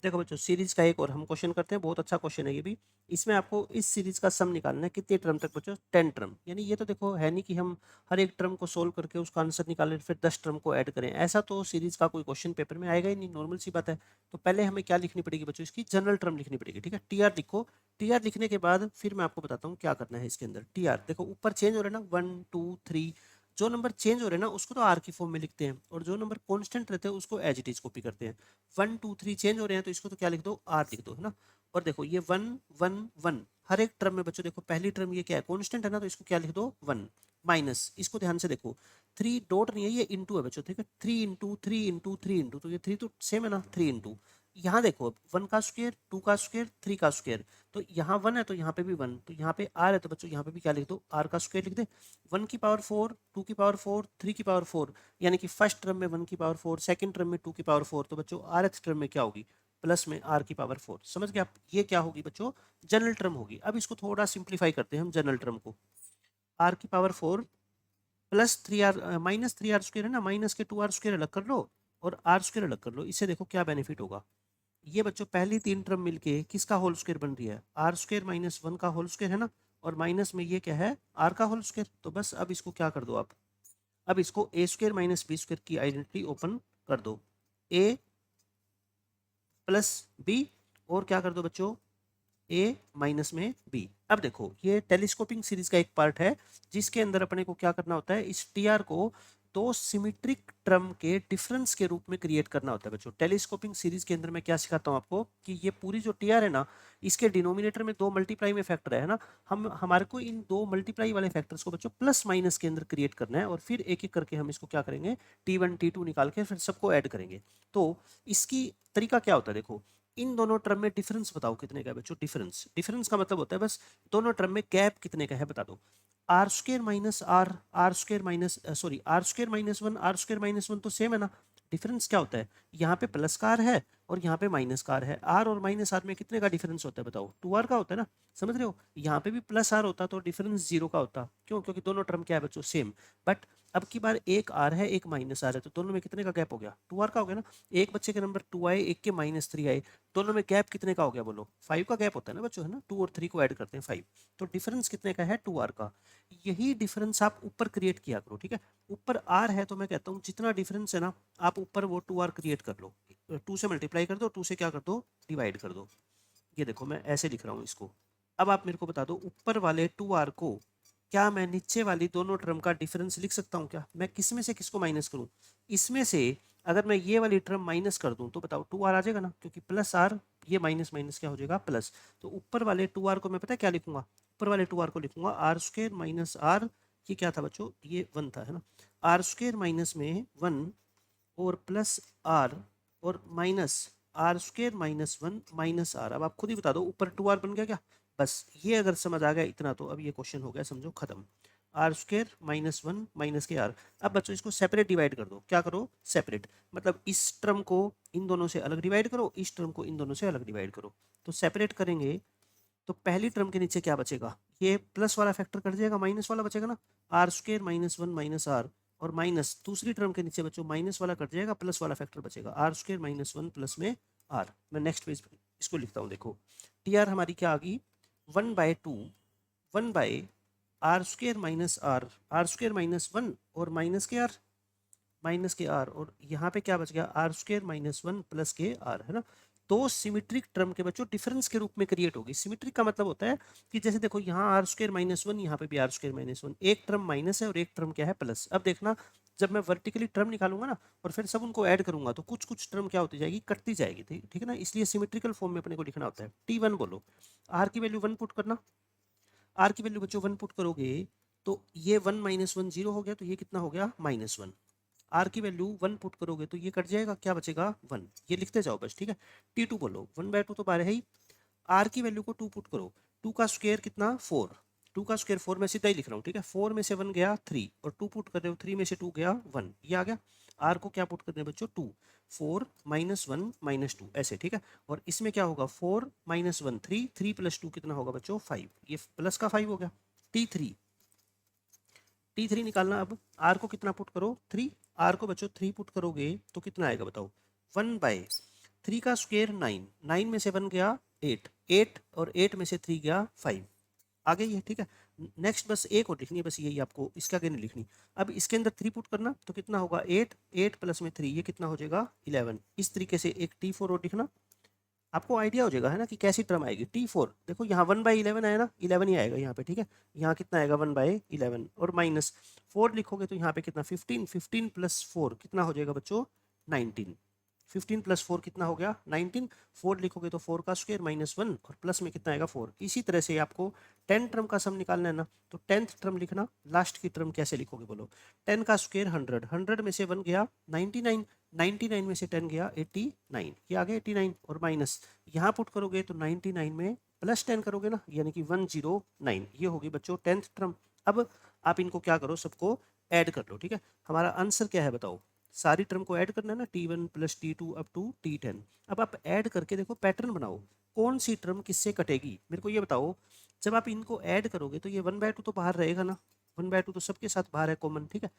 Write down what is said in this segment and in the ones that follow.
देखो बच्चों, सीरीज का एक और हम क्वेश्चन करते हैं, बहुत अच्छा क्वेश्चन है ये भी। इसमें आपको इस सीरीज का सम निकालना है, कितने टर्म तक बच्चों, 10 टर्म। यानी ये तो देखो है नहीं कि हम हर एक टर्म को सोल्व करके उसका आंसर निकालें फिर 10 टर्म को ऐड करें, ऐसा तो सीरीज का कोई क्वेश्चन पेपर में आएगा ही नहीं, नॉर्मल सी बात है। तो पहले हमें क्या लिखनी पड़ेगी बच्चों, इसकी जनरल टर्म लिखनी पड़ेगी, ठीक है। टी आर लिखो। टी आर लिखने के बाद फिर मैं आपको बताता हूँ क्या करना है इसके अंदर। टी आर देखो ऊपर चेंज हो रहा है ना, 1 2 3, जो नंबर चेंज हो रहे हैं ना उसको तो आर की फॉर्म में लिखते हैं, और जो नंबर कांस्टेंट रहते हैं उसको एज इट इज कॉपी करते हैं। 1 2 3 चेंज हो रहे हैं तो इसको तो क्या लिख दो, आर लिख दो, है ना। और देखो ये 1 1 1 हर एक टर्म में बच्चों देखो, पहली टर्म ये क्या है, कांस्टेंट है ना, तो इसको क्या लिख दो, 1 माइनस, इसको ध्यान से देखो, 3 डॉट नहीं है, ये इंटू है बच्चों, ठीक है। 3 इंटू 3 इंटू 3 इंटू, तो ये 3 तो सेम है ना, 3 इंटू, यहाँ देखो 1 का स्क्वायर, 2 का स्क्वायर, 3 का स्क्वायर, तो यहाँ 1 है तो यहाँ पे भी 1, तो यहाँ पे आर है तो बच्चों यहाँ पे भी क्या लिख दो, आर का स्क्वायर लिख दे। 1 की पावर 4, 2 की पावर 4, 3 की पावर 4, यानी कि फर्स्ट टर्म में 1 की पावर 4, सेकंड टर्म में 2 की पावर 4, तो बच्चों आरथ टर्म में क्या होगी, प्लस में आर की पावर 4। समझ गए आप, ये क्या होगी बच्चों, जनरल टर्म होगी। अब इसको थोड़ा सिंप्लीफाई करते हैं हम जनरल टर्म को। आर की power 4 plus 3 r minus 3 r square है ना, माइनस के 2 आर स्क्वायर अलग कर लो और आर स्क्वायर अलग कर लो, इससे देखो क्या बेनिफिट होगा। ये बच्चों पहली तीन टर्म मिलके किसका होल स्क्वायर बन रही है, आर स्क्वायर माइनस 1 का होल स्क्वायर है ना, और माइनस में ये क्या है, आर का होल स्क्वायर। तो बस अब इसको क्या कर दो आप, अब इसको ए स्क्वायर माइनस बी स्क्वायर की आइडेंटिटी ओपन कर दो, ए प्लस बी, और क्या कर दो बच्चों, ए माइनस में बी। अब देखो ये टेलीस्कोपिंग सीरीज का एक पार्ट है जिसके अंदर अपने को क्या करना होता है, इस टी आर को दो सिमेट्रिक टर्म के डिफरेंस के रूप में क्रिएट करना होता है बच्चों। टेलीस्कोपिंग सीरीज के अंदर मैं क्या सिखाता हूँ आपको कि ये पूरी जो टी आर है ना, इसके डिनोमिनेटर में दो मल्टीप्लाई में फैक्टर है ना, हम हमारे को इन दो मल्टीप्लाई वाले फैक्टर्स को बच्चों प्लस माइनस के अंदर क्रिएट करना है, और फिर एक एक करके हम इसको क्या करेंगे, T1 T2 निकाल के फिर सबको ऐड करेंगे। तो इसकी तरीका क्या होता है, देखो इन दोनों टर्म में डिफरेंस बताओ कितने का है बच्चों, डिफरेंस, डिफरेंस का मतलब होता है बस दोनों टर्म में गैप कितने का है बता दो। R square minus r, r square minus sorry r square minus 1, r square minus 1 तो सेम है ना। डिफरेंस क्या होता है, यहाँ पे प्लस का आर है और यहाँ पे माइनस का आर है, आर और माइनस आर में कितने का डिफरेंस होता है बताओ, 2 आर का होता है ना। समझ रहे हो, यहाँ पे भी प्लस आर होता तो डिफरेंस 0 का होता, क्यों, क्योंकि दोनों टर्म क्या है बच्चों, सेम। बट अब की बार एक आर है एक माइनस आर है, तो दोनों में कितने का गैप हो गया, 2 आर का हो गया ना। एक बच्चे के नंबर 2 आए, एक के -3 आए, दोनों में गैप कितने का हो गया बोलो, 5 का गैप होता है ना बच्चों, है ना, 2 और 3 को ऐड करते हैं 5, तो डिफरेंस कितने का है, 2 आर का। यही डिफरेंस आप ऊपर क्रिएट किया करो, ठीक है। ऊपर आर है तो मैं कहता हूँ जितना डिफरेंस है ना, आप ऊपर वो 2 आर क्रिएट कर लो, 2 से मल्टीप्लाई कर दो, 2 से क्या कर दो, डिवाइड कर दो। ये देखो मैं ऐसे लिख रहा हूँ इसको। अब आप मेरे को बता दो ऊपर वाले 2 आर को क्या मैं नीचे वाली दोनों टर्म का डिफरेंस लिख सकता हूँ क्या, मैं किसमें से किसको माइनस करूँ, इसमें से अगर मैं ये वाली टर्म माइनस कर दूं तो बताओ 2 आर आ जाएगा ना, क्योंकि प्लस आर, ये माइनस माइनस क्या हो जाएगा, प्लस। तो ऊपर वाले 2 आर को मैं पता है क्या लिखूंगा, ऊपर वाले 2 आर को लिखूंगा आर स्क्र माइनस आर, ये क्या था बच्चों, ये 1 था, है ना। आर स्क्र माइनस में 1 और प्लस आर और minus r square minus 1 minus r. अब आप खुद ही बता दो ऊपर 2 आर बन गया क्या, बस ये अगर समझ आ गया इतना तो अब ये क्वेश्चन हो गया समझो खत्म। आर स्क्र माइनस 1 माइनस के आर। अब बच्चों इसको सेपरेट डिवाइड कर दो, क्या करो, सेपरेट, मतलब इस टर्म को इन दोनों से अलग डिवाइड करो, इस टर्म को इन दोनों से अलग डिवाइड करो। तो सेपरेट करेंगे तो पहली टर्म के नीचे क्या बचेगा, ये प्लस वाला फैक्टर कट जाएगा, माइनस वाला बचेगा ना, r square minus 1 minus r, और माइनस दूसरी टर्म के नीचे बच्चों माइनस वाला कट जाएगा, प्लस वाला फैक्टर बचेगा, आर स्क्र माइनस 1 प्लस में आर। मैं नेक्स्ट पेज इसको लिखता हूँ, देखो टी आर हमारी क्या आ गई, 1/2 1 r square minus r square minus 1 और माइनस के आर, और यहाँ पे क्या बच गया, आर स्क्र माइनस 1 प्लस के आर, है ना। तो सिमेट्रिक टर्म के बच्चों डिफरेंस के रूप में क्रिएट होगी। सिमेट्रिक का मतलब होता है कि जैसे देखो यहाँ आर स्क्र माइनस 1, यहाँ पे भी आर स्क्र माइनस 1, एक टर्म माइनस है और एक टर्म क्या है, प्लस। अब देखना जब मैं वर्टिकली टर्म निकालूंगा ना और फिर सब उनको ऐड करूंगा तो कुछ कुछ टर्म क्या होती जाएगी, कटती जाएगी, ठीक है ना। इसलिए सिमेट्रिकल फॉर्म में अपने को लिखना होता है। T1 बोलो, आर की वैल्यू 1 पुट करना, आर की वैल्यू बच्चों 1 पुट करोगे तो ये 1 माइनस 1 0 हो गया, तो ये कितना हो गया, -1। आर की वैल्यू 1 पुट करोगे तो ये कट जाएगा, क्या बचेगा, 1। ये लिखते जाओ बस, ठीक है। T2 बोलो, 1/2 तो बारह है ही, आर की वैल्यू को 2 पुट करो, 2 का स्क्वायर कितना, 4, 2 का स्क्वायर 4, मैं सीधा ही लिख रहा हूँ, ठीक है। 4 में से 1 गया 3, और 2 पुट कर रहे हो, 3 में से 2 गया 1, ये आ गया। आर को क्या पुट करना है बच्चों, 2, 4 -1 -2 ऐसे, ठीक है। और इसमें क्या होगा, 4 -1 3, 3 + 2 कितना होगा बच्चों, 5, ये प्लस का 5 हो गया। T3, T3 निकालना। अब आर को कितना पुट करो, 3, आर को बच्चों 3 पुट करोगे तो कितना आएगा बताओ, 1 3 का स्क्वायर 9, 9 में से 1 गया 8, 8 और 8 में से 3 गया 5, आ गई है, ठीक है। नेक्स्ट बस एक और लिखनी है, बस यही आपको, इसके आगे नहीं लिखनी। अब इसके अंदर 3 पुट करना, तो कितना होगा 8, 8 प्लस में 3, ये कितना हो जाएगा 11। इस तरीके से एक T4 और लिखना, आपको आइडिया हो जाएगा है ना कि कैसी टर्म आएगी। T4 देखो यहाँ 1/11 आया ना, 11 ही आएगा यहाँ पे, ठीक है। यहाँ कितना आएगा 1/11 और माइनस 4 लिखोगे तो यहाँ पे कितना 15, 15 प्लस 4 कितना हो जाएगा बच्चों 19, 15 प्लस 4 कितना हो गया 19, 4 लिखोगे तो 4 का स्क्वायर माइनस 1 और प्लस में कितना आएगा 4। इसी तरह से आपको 10 टर्म का सम निकालना है ना, तो 10th टर्म लिखना, लास्ट की टर्म कैसे लिखोगे बोलो। 10 का स्क्वायर 100, 100 में से 1 गया 99, 99 में से 10 गया 89, ये आ गया 89 और माइनस यहाँ पुट करोगे तो 99 में प्लस 10 करोगे ना, यानी कि 109, ये होगी बच्चों 10th टर्म। अब आप इनको क्या करो, सबको ऐड कर लो, ठीक है। हमारा आंसर क्या है बताओ, सारी टर्म को ऐड करना है ना, T1 plus T2 up to T10। अब आप ऐड करके देखो, पैटर्न बनाओ, कौन सी टर्म किससे कटेगी मेरे को ये बताओ। जब आप इनको ऐड करोगे तो ये 1/2 तो बाहर रहेगा ना, 1/2 तो सबके साथ बाहर है कॉमन, ठीक है।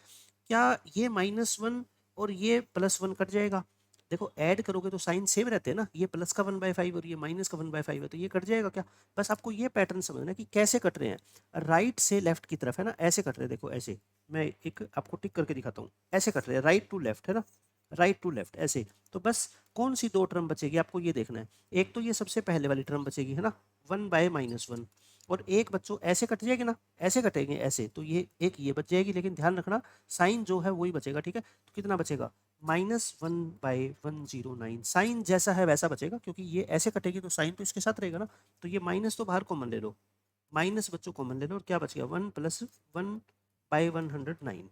क्या ये -1 और ये +1 कट जाएगा? देखो ऐड करोगे तो साइन सेम रहते हैं ना, ये प्लस का 1/5 और ये माइनस का 1/5 है, तो ये कट जाएगा क्या? बस आपको ये पैटर्न समझना है कि कैसे कट रहे हैं। राइट से लेफ्ट की तरफ है ना, ऐसे कट रहे हैं, देखो ऐसे, मैं एक आपको टिक करके दिखाता हूँ, ऐसे कट रहे हैं, राइट टू लेफ्ट है ना, राइट टू लेफ्ट ऐसे। तो बस कौन सी 2 टर्म बचेगी आपको ये देखना है। एक तो ये सबसे पहले वाली टर्म बचेगी है ना, 1/-1, और एक बच्चों ऐसे कट जाएगी ना, ऐसे कटेंगे ऐसे, तो ये एक ये बच जाएगी, लेकिन ध्यान रखना साइन जो है वही बचेगा, ठीक है। तो कितना बचेगा -1/109, साइन जैसा है वैसा बचेगा, क्योंकि ये ऐसे कटेगी तो साइन तो इसके साथ रहेगा ना, तो ये माइनस तो बाहर कॉमन ले लो, माइनस बच्चों कॉमन ले लो, और क्या बच गया 1 + 1/109।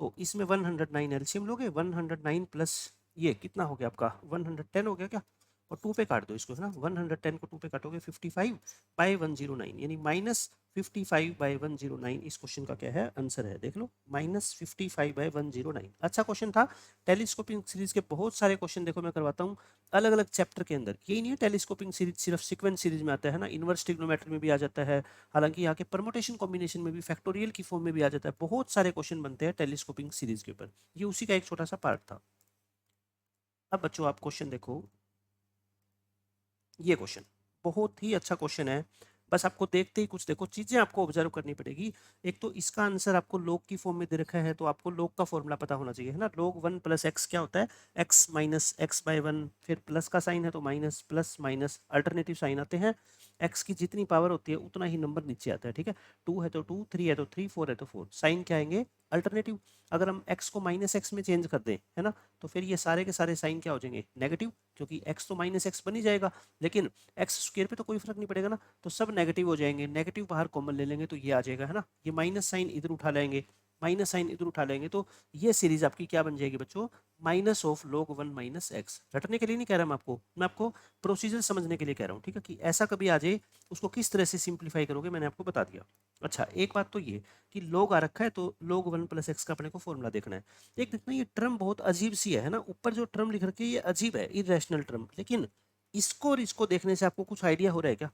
तो इसमें 109 एलसीएम लोगे, 109 प्लस ये कितना हो गया आपका 110 हो गया क्या, और 2 पे काट दो इसको है ना, 110 को 2 पे काटोगे 55/109, यानी -55/109 इस क्वेश्चन का क्या है आंसर है, देख लो -55/109। अच्छा क्वेश्चन था। टेलीस्कोपिंग सीरीज के बहुत सारे क्वेश्चन देखो मैं करवाता हूँ अलग अलग चैप्टर के अंदर, यही नहीं है टेलीस्कोपिंग सीरीज सिर्फ सीक्वेंस सीरीज में आता है ना, इनवर्स ट्रिग्नोमेट्री में भी आ जाता है, हालांकि यहाँ के परमुटेशन कॉम्बिनेशन में भी फैक्टोरियल की फॉर्म में भी आ जाता है, बहुत सारे क्वेश्चन बनते हैं टेलीस्कोपिंग सीरीज के ऊपर, ये उसी का एक छोटा सा पार्ट था। अब बच्चों आप क्वेश्चन देखो, ये क्वेश्चन बहुत ही अच्छा क्वेश्चन है, बस आपको देखते ही कुछ देखो चीजें आपको ऑब्जर्व करनी पड़ेगी। एक तो इसका आंसर आपको log की फॉर्म में दे रखा है, तो आपको log का फॉर्मूला पता होना चाहिए है ना, log 1 + x क्या होता है, x - x/1, फिर प्लस का साइन है तो minus, plus minus alternative sign आते हैं, x की जितनी पावर होती है उतना ही नंबर नीचे आता है, ठीक है। 2 है तो 2, 3 है तो 3, 4 है तो 4, साइन क्या आएंगे अल्टरनेटिव। अगर हम x को -x में चेंज कर दें है ना, तो फिर ये सारे के सारे साइन क्या हो जाएंगे नेगेटिव, क्योंकि x तो -x बन ही जाएगा, लेकिन एक्स स्क्वायर पे तो कोई फर्क नहीं पड़ेगा ना, तो सब नेगेटिव हो जाएंगे, नेगेटिव बाहर कॉमन ले लेंगे तो ये आ जाएगा है ना, ये माइनस साइन इधर उठा लेंगे, माइनस साइन इधर उठा लेंगे, तो ये सीरीज आपकी क्या बन जाएगी बच्चों -log1 - x। रटने के लिए नहीं कह रहा मैं आपको प्रोसीजर समझने के लिए कह रहा हूँ, ठीक है, कि ऐसा कभी आ जाए उसको किस तरह से सिंप्लीफाई करोगे मैंने आपको बता दिया। अच्छा एक बात तो ये कि log आ रखा है तो log1 + x का अपने को फॉर्मूला देखना है। एक देखना ये टर्म बहुत अजीब सी है ना, ऊपर जो टर्म लिख रखी है ये अजीब है, इरेशनल टर्म, लेकिन इसको और इसको देखने से आपको कुछ आइडिया हो रहा है क्या?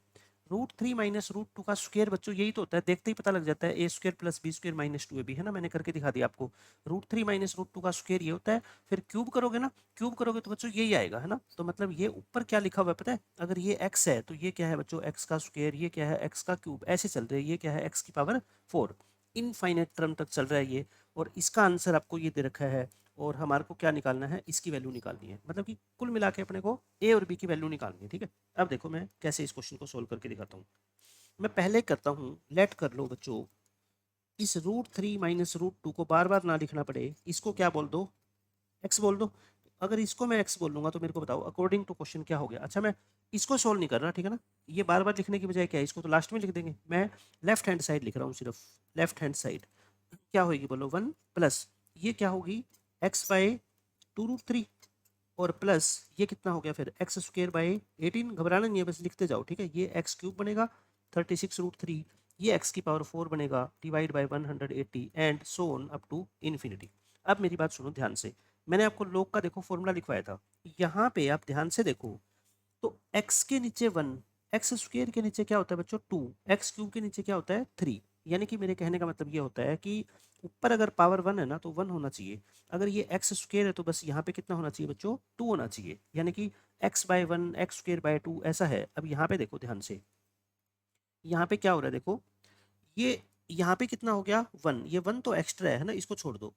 √3 - √2 का स्क्वायर बच्चों यही तो होता है, देखते ही पता लग जाता है, a² + b² - 2ab है ना, मैंने करके दिखा दिया आपको। √3 - √2 का स्क्वायर ये होता है, फिर क्यूब करोगे ना, क्यूब करोगे तो बच्चों यही आएगा है ना, तो मतलब ये ऊपर क्या लिखा हुआ है पता है, अगर ये x है तो ये क्या है बच्चों x का स्क्वायर, ये क्या है x का क्यूब, ऐसे चल रहे हैं, ये क्या है x की पावर 4, इनफाइनाइट टर्म तक चल रहा है ये, और इसका आंसर आपको ये दे रखा है, और हमारे को क्या निकालना है, इसकी वैल्यू निकालनी है, मतलब कि कुल मिला के अपने को a और b की वैल्यू निकालनी है, ठीक है। अब देखो मैं कैसे इस क्वेश्चन को सोल्व करके दिखाता हूँ। मैं पहले करता हूँ, लेट कर लो बच्चों, इस √3 - √2 को बार बार ना लिखना पड़े, इसको क्या बोल दो x बोल दो। अगर इसको मैं x बोल दूंगा तो मेरे को बताओ अकॉर्डिंग टू क्वेश्चन क्या हो गया। अच्छा मैं इसको सोल्व नहीं कर रहा, ठीक है ना, ये बार बार लिखने की बजाय क्या है, इसको तो लास्ट में लिख देंगे, मैं लेफ्ट हैंड साइड लिख रहा हूँ, सिर्फ लेफ्ट हैंड साइड क्या होगी बोलो 1 प्लस ये क्या होगी x/2√3, और प्लस ये कितना हो गया फिर x²/18, घबराना नहीं है बस लिखते जाओ, ठीक है। ये x³ बनेगा 36√3, ये x की पावर 4 बनेगा divide by 180 and so on up to infinity. अब मेरी बात सुनो ध्यान से, मैंने आपको log का देखो फॉर्मूला लिखवाया था, यहाँ पे आप ध्यान से देखो, तो x के नीचे 1, x² के नीचे क्या होता है बच्चों 2, x³ के नीचे क्या होता है 3, यानी कि मेरे कहने का मतलब ये होता है कि ऊपर अगर पावर 1 है ना तो 1 होना चाहिए, अगर ये एक्स स्क्वायर है तो बस यहाँ पे कितना होना चाहिए बच्चों, 2 होना चाहिए, यानी कि x/1 एक्स स्क्वायर बाय 2 ऐसा है। अब यहाँ पे देखो ध्यान से, यहाँ पे क्या हो रहा है देखो, ये यहाँ पे कितना हो गया 1, ये 1 तो एक्स्ट्रा है ना, इसको छोड़ दो।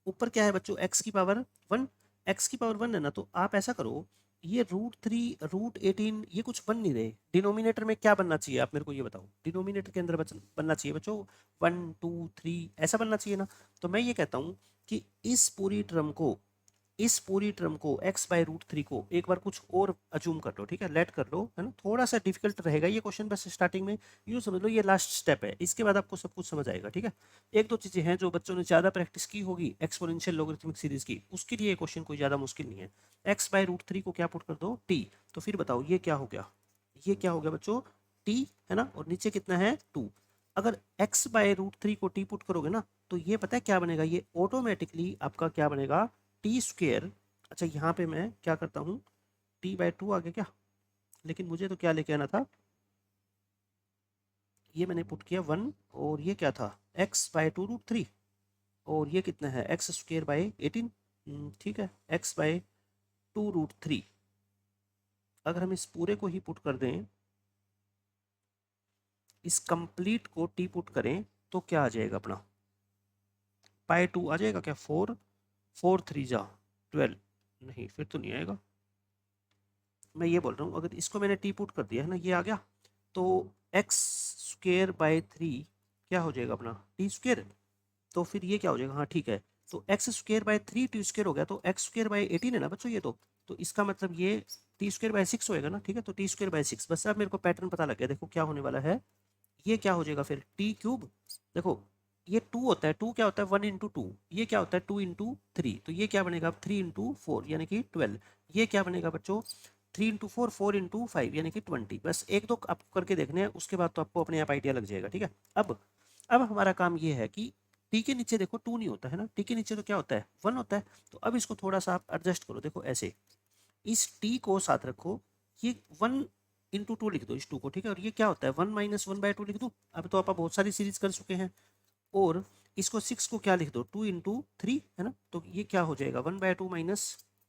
ऊपर क्या है बच्चों, x की पावर 1, x की पावर 1 है ना, तो आप ऐसा करो, ये √3 √18 ये कुछ बन नहीं रहे, डिनोमिनेटर में क्या बनना चाहिए आप मेरे को ये बताओ, डिनोमिनेटर के अंदर बनना चाहिए बच्चों 1 2 3 ऐसा बनना चाहिए ना। तो मैं ये कहता हूँ कि इस पूरी टर्म को x/√3 को एक बार कुछ और अज्यूम कर लो, ठीक है, लेट कर लो, है ना, थोड़ा सा डिफिकल्ट रहेगा ये क्वेश्चन बस स्टार्टिंग में, यूँ समझ लो ये लास्ट स्टेप है, इसके बाद आपको सब कुछ समझ आएगा, ठीक है। एक दो चीज़ें हैं जो बच्चों ने ज़्यादा प्रैक्टिस की होगी एक्सपोनेंशियल लॉगरिथमिक सीरीज की, उसके लिए ये क्वेश्चन कोई ज़्यादा मुश्किल नहीं है। x/√3 को क्या पुट कर दो, t, तो फिर बताओ ये क्या हो गया, ये क्या हो गया बच्चों, t, है ना, और नीचे कितना है 2। अगर x/√3 को t पुट करोगे ना तो ये पता है क्या बनेगा, ये ऑटोमेटिकली आपका क्या बनेगा, टी स्क्वेयर। अच्छा यहाँ पे मैं क्या करता हूँ, t/2 आ गया क्या, लेकिन मुझे तो क्या लेके आना था, ये मैंने पुट किया 1, और ये क्या था x/2√3, और ये कितना है x²/18, ठीक है, x/2√3। अगर हम इस पूरे को ही पुट कर दें, इस कंप्लीट को t पुट करें तो क्या आ जाएगा अपना, π2 आ जाएगा क्या, 4 4 3 जा 12, नहीं फिर तो नहीं आएगा, मैं ये बोल रहा हूँ अगर इसको मैंने टी पुट कर दिया है ना, ये आ गया, तो x²/3 क्या हो जाएगा अपना t², तो फिर ये क्या हो जाएगा, हाँ ठीक है, तो x²/3 t² हो गया, तो x²/18 है ना बच्चों ये, तो इसका मतलब ये t²/6 होएगा ना, ठीक है, तो t²/6, बस अब मेरे को पैटर्न पता लग गया, देखो क्या होने वाला है, ये क्या हो जाएगा फिर t³, देखो ये 2 होता है, 2 क्या होता है 1 इंटू 2, ये क्या होता है 2 इंटू 3, तो ये क्या बनेगा 3 इंटू 4 यानी कि 12, ये क्या बनेगा बच्चों 3 इंटू 4 4 इंटू 5 यानी कि 20, बस एक दो आपको करके देखने हैं, उसके बाद तो आपको अपने आप आइडिया लग जाएगा, ठीक है। अब हमारा काम ये है कि टी के नीचे देखो 2 नहीं होता है ना, टी के नीचे तो क्या होता है 1 होता है, तो अब इसको थोड़ा सा आप एडजस्ट करो, देखो ऐसे इस टी को साथ रखो, ये 1 इंटू 2 लिख दो इस 2 को, ठीक है, और ये क्या होता है 1 माइनस 1/2 लिख दो, अब तो आप बहुत सारी सीरीज कर चुके हैं, और इसको 6 को क्या लिख दो 2 इंटू 3, है ना, तो ये क्या हो जाएगा 1/2 माइनस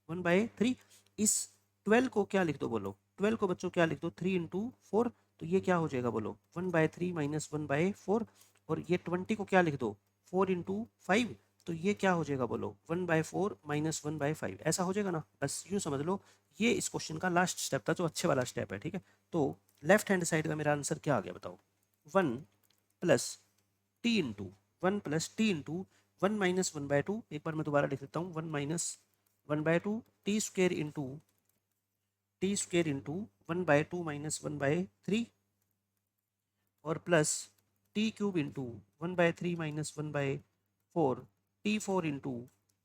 1/3, इस 12 को क्या लिख दो बोलो, 12 को बच्चों क्या लिख दो 3 इंटू 4, तो ये क्या हो जाएगा बोलो 1/3 माइनस 1/4, और ये 20 को क्या लिख दो 4 इंटू 5, तो ये क्या हो जाएगा बोलो 1/4 माइनस 1/5, ऐसा हो जाएगा ना, बस यूँ समझ लो ये इस क्वेश्चन का लास्ट स्टेप था, जो अच्छे वाला स्टेप है, ठीक है। तो लेफ्ट हैंड साइड का मेरा आंसर क्या आ गया बताओ, 1 plus t into 1 plus t into 1 minus 1/2, एक बार मैं दोबारा लिख देता हूँ 1 minus 1/2 t square into 1/2 minus 1/3, और plus t³ into 1/3 minus 1/4 t4 into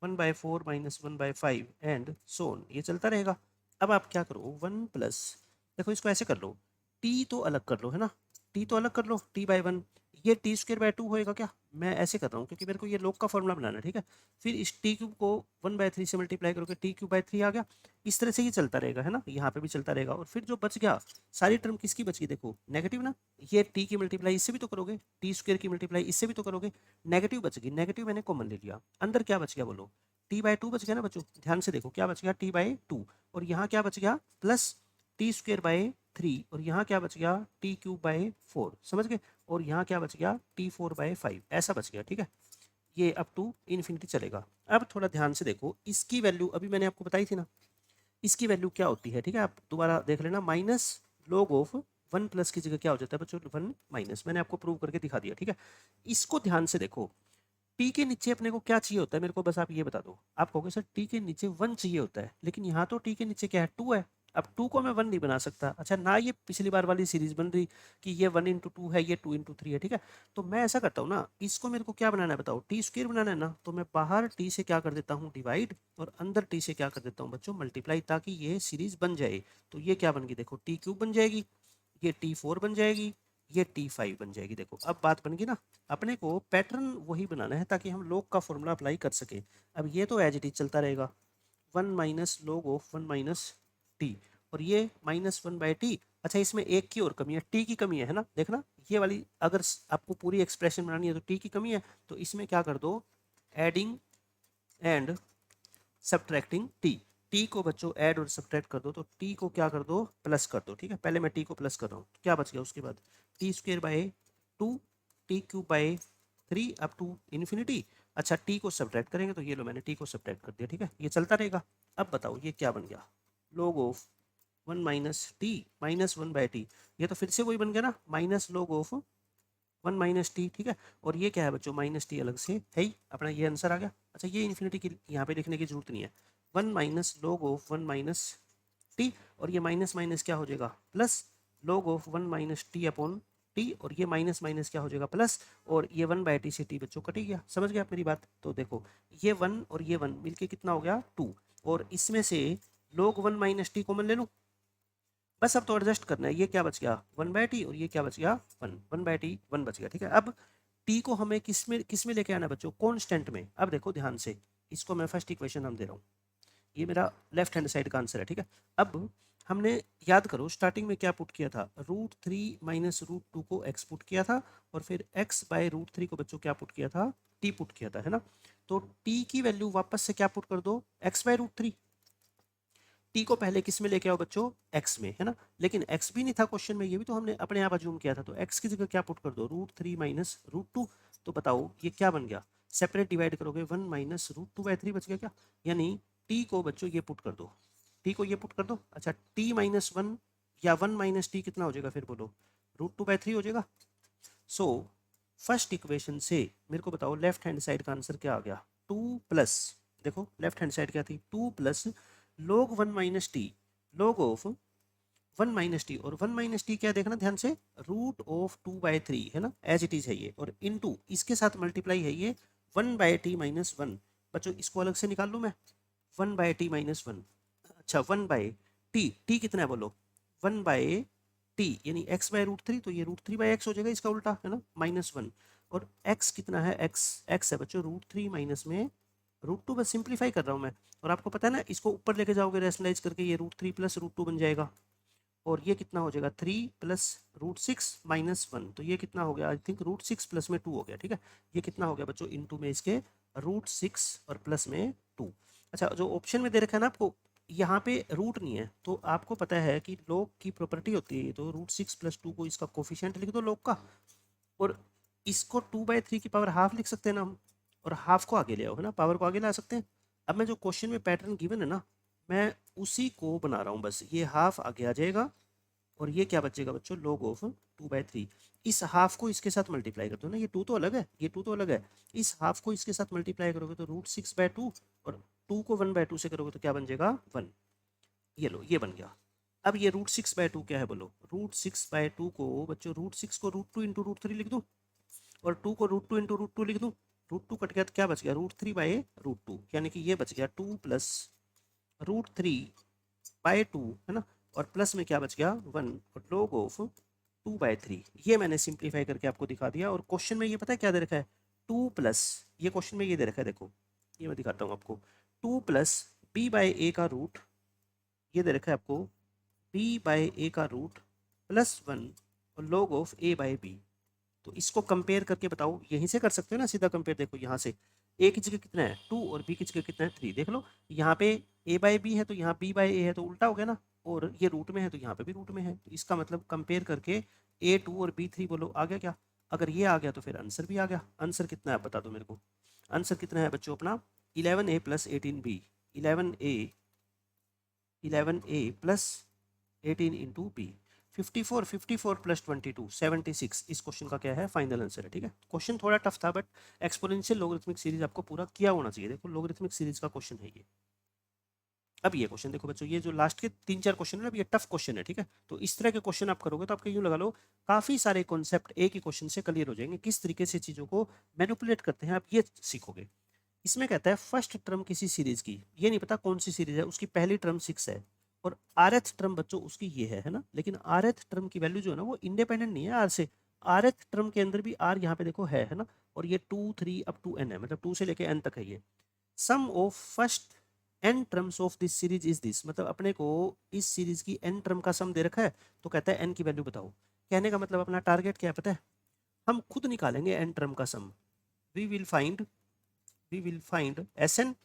1/4 minus 1/5 and so on, ये चलता रहेगा। अब आप क्या करो 1 प्लस, देखो इसको ऐसे कर लो, t तो अलग कर लो, है ना, t तो अलग कर लो t/1, ये t²/2 होएगा क्या, मैं ऐसे कर रहा हूँ क्योंकि मेरे को ये log का फॉर्मूला बनाना है, ठीक है, फिर इस t³ को 1/3 से मल्टीप्लाई करोगे t³/3 आ गया, इस तरह से ये चलता रहेगा, है ना, यहाँ पे भी चलता रहेगा, और फिर जो बच गया सारी टर्म किसकी बच गई देखो नेगेटिव ना, ये t की मल्टीप्लाई इससे भी तो करोगे, t² की मल्टीप्लाई इससे भी तो करोगे, नेगेटिव बच गई, नेगेटिव मैंने कॉमन ले लिया, अंदर क्या बच गया बोलो t/2 बच गया ना बच्चों, ध्यान से देखो क्या बच गया t/2, और यहाँ क्या बच गया प्लस t²/3, और यहाँ क्या बच गया t³/4, समझ गए, और यहाँ क्या बच गया t4/5, ऐसा बच गया, ठीक है, ये अप टू इन्फिनिटी चलेगा। अब थोड़ा ध्यान से देखो, इसकी वैल्यू अभी मैंने आपको बताई थी ना, इसकी वैल्यू क्या होती है, ठीक है, आप दोबारा देख लेना, माइनस log ऑफ 1 प्लस की जगह क्या हो जाता है बच्चों 1 माइनस, मैंने आपको प्रूव करके दिखा दिया, ठीक है। इसको ध्यान से देखो, टी के नीचे अपने को क्या चाहिए होता है, मेरे को बस आप ये बता दो, आप कहोगे सर टी के नीचे 1 चाहिए होता है, लेकिन यहाँ तो टी के नीचे क्या है 2 है, अब 2 को मैं 1 नहीं बना सकता, अच्छा ना ये पिछली बार वाली सीरीज बन रही कि ये 1 इंटू 2 है, ये 2 इंटू 3 है, ठीक है, तो मैं ऐसा करता हूँ ना, इसको मेरे को क्या बनाना है बताओ t² बनाना है ना, तो मैं बाहर t से क्या कर देता हूँ डिवाइड, और अंदर t से क्या कर देता हूँ बच्चों मल्टीप्लाई, ताकि ये सीरीज बन जाए, तो ये क्या बन गई देखो t³ बन जाएगी, ये t4 बन जाएगी, ये t5 बन जाएगी, देखो अब बात बन गई ना, अपने को पैटर्न वही बनाना है ताकि हम log का फॉर्मूला अप्लाई कर सके। अब ये तो एज इट इज चलता रहेगा 1 minus log of 1 minus T, और ये -1/t, अच्छा, इसमें एक की और कमी है, टी की कमी है ना, देखना ये वाली अगर आपको पूरी एक्सप्रेशन बनानी है तो टी की कमी है, तो इसमें क्या कर दो, adding and subtracting T. T को बच्चों ऐड और सब्ट्रैक्ट कर दो, तो टी को क्या कर दो, प्लस कर दो, ठीक है। पहले मैं टी को प्लस कर रहा हूँ, क्या बच गया उसके बाद, t square by 2 t cube by 3 up to infinity. अच्छा, टी को सब्ट्रैक्ट करेंगे तो ये लो मैंने टी को सब्ट्रैक्ट कर दिया, ठीक है, ये चलता रहेगा। अब बताओ ये क्या बन गया, log of 1 minus T minus 1 by T, ये तो फिर से वही बन गया ना, minus log of 1 minus T, ठीक है। और ये क्या है बच्चों, माइनस टी अलग से है ही, अपना ये आंसर आ गया। अच्छा, ये इन्फिनिटी की यहाँ पे लिखने की जरूरत नहीं है, 1 minus log of 1 minus T, और ये माइनस माइनस क्या हो जाएगा plus, log of 1 minus T upon T, और ये माइनस माइनस क्या हो जाएगा प्लस, और ये 1 बाई टी से टी बच्चों कट ही गया। समझ गए आप मेरी बात? तो देखो ये 1 और ये 1 मिलके कितना हो गया 2, और इसमें से log 1 माइनस टी कॉमन ले लूँ, बस अब तो एडजस्ट करना है। ये क्या बच गया 1 बाई टी, और ये क्या बच गया 1 बाई टी 1 बच गया, ठीक है। अब टी को हमें किस में लेके आना है बच्चों, कॉन्स्टेंट में। अब देखो ध्यान से, इसको मैं फर्स्ट इक्वेशन हम दे रहा हूँ, ये मेरा लेफ्ट हैंड साइड का आंसर है, ठीक है। अब हमने याद करो स्टार्टिंग में क्या पुट किया था, √3 माइनस √2 को x पुट किया था, और फिर x बाय √3 को बच्चों क्या पुट किया था, t पुट किया था, है ना। तो t की वैल्यू वापस से क्या पुट कर दो, x बाय √3। टी को पहले किस में लेके आओ बच्चों, x में, है ना। लेकिन x भी नहीं था क्वेश्चन में, ये भी तो हमने अपने आप अज्यूम किया था, तो x की जगह क्या पुट कर दो, √3 माइनस √2। तो बताओ ये क्या बन गया, सेपरेट डिवाइड करोगे 1 माइनस √2/3 बच गया क्या, यानी t को बच्चों ये पुट कर दो, t को ये पुट कर दो। अच्छा, t माइनस 1 या 1 माइनस टी कितना हो जाएगा फिर बोलो, √2/3 हो जाएगा। सो फर्स्ट इक्वेशन से मेरे को बताओ लेफ्ट हैंड साइड का आंसर क्या आ गया, 2 प्लस, देखो लेफ्ट हैंड साइड क्या थी, 2 plus log 1 minus T, log of 1 minus T, और 1 माइनस टी क्या देखना ध्यान से, √2/3 है ना, एज इट इज है ये, और इनटू इसके साथ मल्टीप्लाई है ये 1 बाई टी माइनस 1। बच्चों इसको अलग से निकाल लूँ मैं, 1 बाई टी माइनस 1। अच्छा, 1 बाई टी, टी कितना है बोलो, 1 बाई टी यानी x बाय √3, तो ये √3/x हो जाएगा इसका उल्टा, है ना, -1। और x कितना है, x है बच्चों √3 माइनस में √2, बस सिंप्लीफाई कर रहा हूँ मैं। और आपको पता है ना, इसको ऊपर लेके जाओगे रैशनलाइज करके, ये √3 प्लस √2 बन जाएगा, और ये कितना हो जाएगा 3 प्लस √6 माइनस 1, तो ये कितना हो गया, आई थिंक √6 प्लस में 2 हो गया, ठीक है। ये कितना हो गया बच्चों, इनटू में इसके √6 और प्लस में 2। अच्छा, जो ऑप्शन में दे रखा है ना आपको, यहाँ पे रूट नहीं है, तो आपको पता है कि log की प्रॉपर्टी होती है, तो √6 प्लस 2 को इसका कोफिशिएंट लिख दो log का, और इसको 2/3 की पावर हाफ लिख सकते हैं ना हम, और हाफ को आगे ले आओ, है ना, पावर को आगे ला सकते हैं। अब मैं जो क्वेश्चन में पैटर्न गिवन है ना, मैं उसी को बना रहा हूँ, बस ये हाफ आगे आ जाएगा, और ये क्या बचेगा बच्चों, log ऑफ 2/3। इस हाफ को इसके साथ मल्टीप्लाई कर दो ना, ये 2 तो अलग है, ये 2 तो अलग है, इस हाफ को इसके साथ मल्टीप्लाई करोगे तो √6/2, और 2 को 1/2 से करोगे तो क्या बन जाएगा 1। ये लो, ये बन गया। अब ये √6/2 क्या है बोलो, √6/2 को बच्चों, √6 को √2 इंटू √3 लिख दूँ, और 2 को √2 इंटू √2 लिख दूँ, √2 कट गया तो क्या बच गया, √3/√2, यानी कि ये बच गया 2 प्लस √3/2, है ना, और प्लस में क्या बच गया 1, और log ऑफ 2/3। ये मैंने सिंप्लीफाई करके आपको दिखा दिया। और क्वेश्चन में ये पता है क्या दे रखा है, 2 प्लस, ये क्वेश्चन में ये दे रखा है, देखो ये मैं दिखाता हूँ आपको, 2 प्लस b/a का रूट, ये दे रखा है आपको b/a का रूट प्लस 1, और log ऑफ a/b। तो इसको कंपेयर करके बताओ, यहीं से कर सकते हो ना सीधा कंपेयर, देखो यहाँ से a की जगह कितना है 2, और b की जगह कितना है 3, देख लो, यहाँ पे a/b है तो यहाँ b/a है, तो उल्टा हो गया ना, और ये रूट में है तो यहाँ पे भी रूट में है, तो इसका मतलब कंपेयर करके a2 और b3 बोलो, आ गया क्या? अगर ये आ गया तो फिर आंसर भी आ गया। आंसर कितना है बता दो मेरे को, आंसर कितना है बच्चों अपना 11a plus 18b, 11a plus 18 into b, 54 plus 22 76, इस क्वेश्चन का क्या है फाइनल आंसर है, ठीक है। क्वेश्चन थोड़ा टफ था, बट एक्सपोनेंशियल लोगरिथमिक सीरीज आपको पूरा किया होना चाहिए। देखो लोगरिथमिक सीरीज का क्वेश्चन है ये। अब ये क्वेश्चन देखो बच्चों, ये जो लास्ट के 3-4 क्वेश्चन है ना, ये टफ क्वेश्चन है, ठीक है। तो इस तरह के क्वेश्चन आप करोगे तो आपके यूँ लगा लो काफी सारे कॉन्सेप्ट एक ही क्वेश्चन से क्लियर हो जाएंगे, किस तरीके से चीजों को मैनिपुलेट करते हैं आप ये सीखोगे। इसमें कहता है फर्स्ट टर्म किसी सीरीज की, ये नहीं पता कौन सी सीरीज है, उसकी पहली टर्म 6 है, और rth टर्म बच्चों उसकी ये है ना, लेकिन rth टर्म की वैल्यू जो है ना वो इंडिपेंडेंट नहीं है r से, rth टर्म के अंदर भी r यहाँ पे देखो है ना, और ये 2 3 अप टू n है, मतलब 2 से लेके n तक है ये। Sum of first n terms of this series is this, मतलब अपने को इस सीरीज की एन टर्म का सम दे रखा है, तो कहता है एन की वैल्यू बताओ। कहने का मतलब अपना टारगेट क्या है पता है, हम खुद निकालेंगे एन टर्म का sum. We will find s n,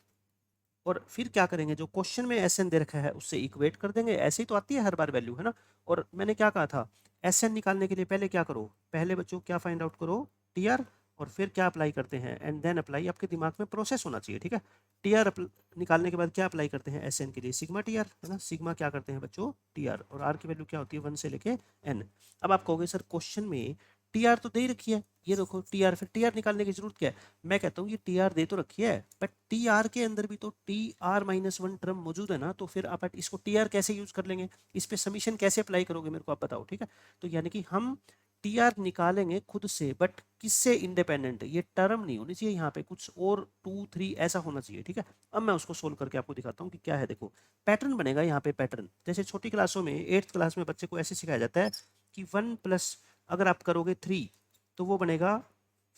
और फिर क्या करेंगे, जो क्वेश्चन में एस एन दे रखा है उससे इक्वेट कर देंगे। ऐसे ही तो आती है हर बार वैल्यू, है ना। और मैंने क्या कहा था, एस एन निकालने के लिए पहले क्या करो, पहले बच्चों क्या फाइंड आउट करो, टी आर, और फिर क्या अप्लाई करते हैं, एंड देन अप्लाई। आपके दिमाग में प्रोसेस होना चाहिए, ठीक है। टी आर निकालने के बाद क्या अप्लाई करते हैं, एस एन के लिए सिग्मा टी आर, है ना। सिग्मा क्या करते हैं बच्चों, टी आर, और आर की वैल्यू क्या होती है 1 से लेके एन। अब आप कहोगे सर क्वेश्चन में टी आर तो दे ही रखी है, ये देखो टी आर, फिर टी आर निकालने की जरूरत क्या है। मैं कहता हूँ ये टी आर दे तो रखी है, बट टी आर के अंदर भी तो टी आर -1 टर्म मौजूद है ना, तो फिर आप इसको टी आर कैसे यूज कर लेंगे, इस पे समीशन कैसे अप्लाई करोगे, मेरे को आप बताओ, ठीक है। तो यानी कि हम टी आर निकालेंगे खुद से, बट किससे इंडिपेंडेंट, ये टर्म नहीं होनी चाहिए यहाँ पे, कुछ और 2 3 ऐसा होना चाहिए, ठीक है। अब मैं उसको सोल्व करके आपको दिखाता हूँ कि क्या है। देखो पैटर्न बनेगा यहाँ पे, पैटर्न जैसे छोटी क्लासों में 8th क्लास में बच्चे को ऐसे सिखाया जाता है कि 1 प्लस अगर आप करोगे 3 तो वो बनेगा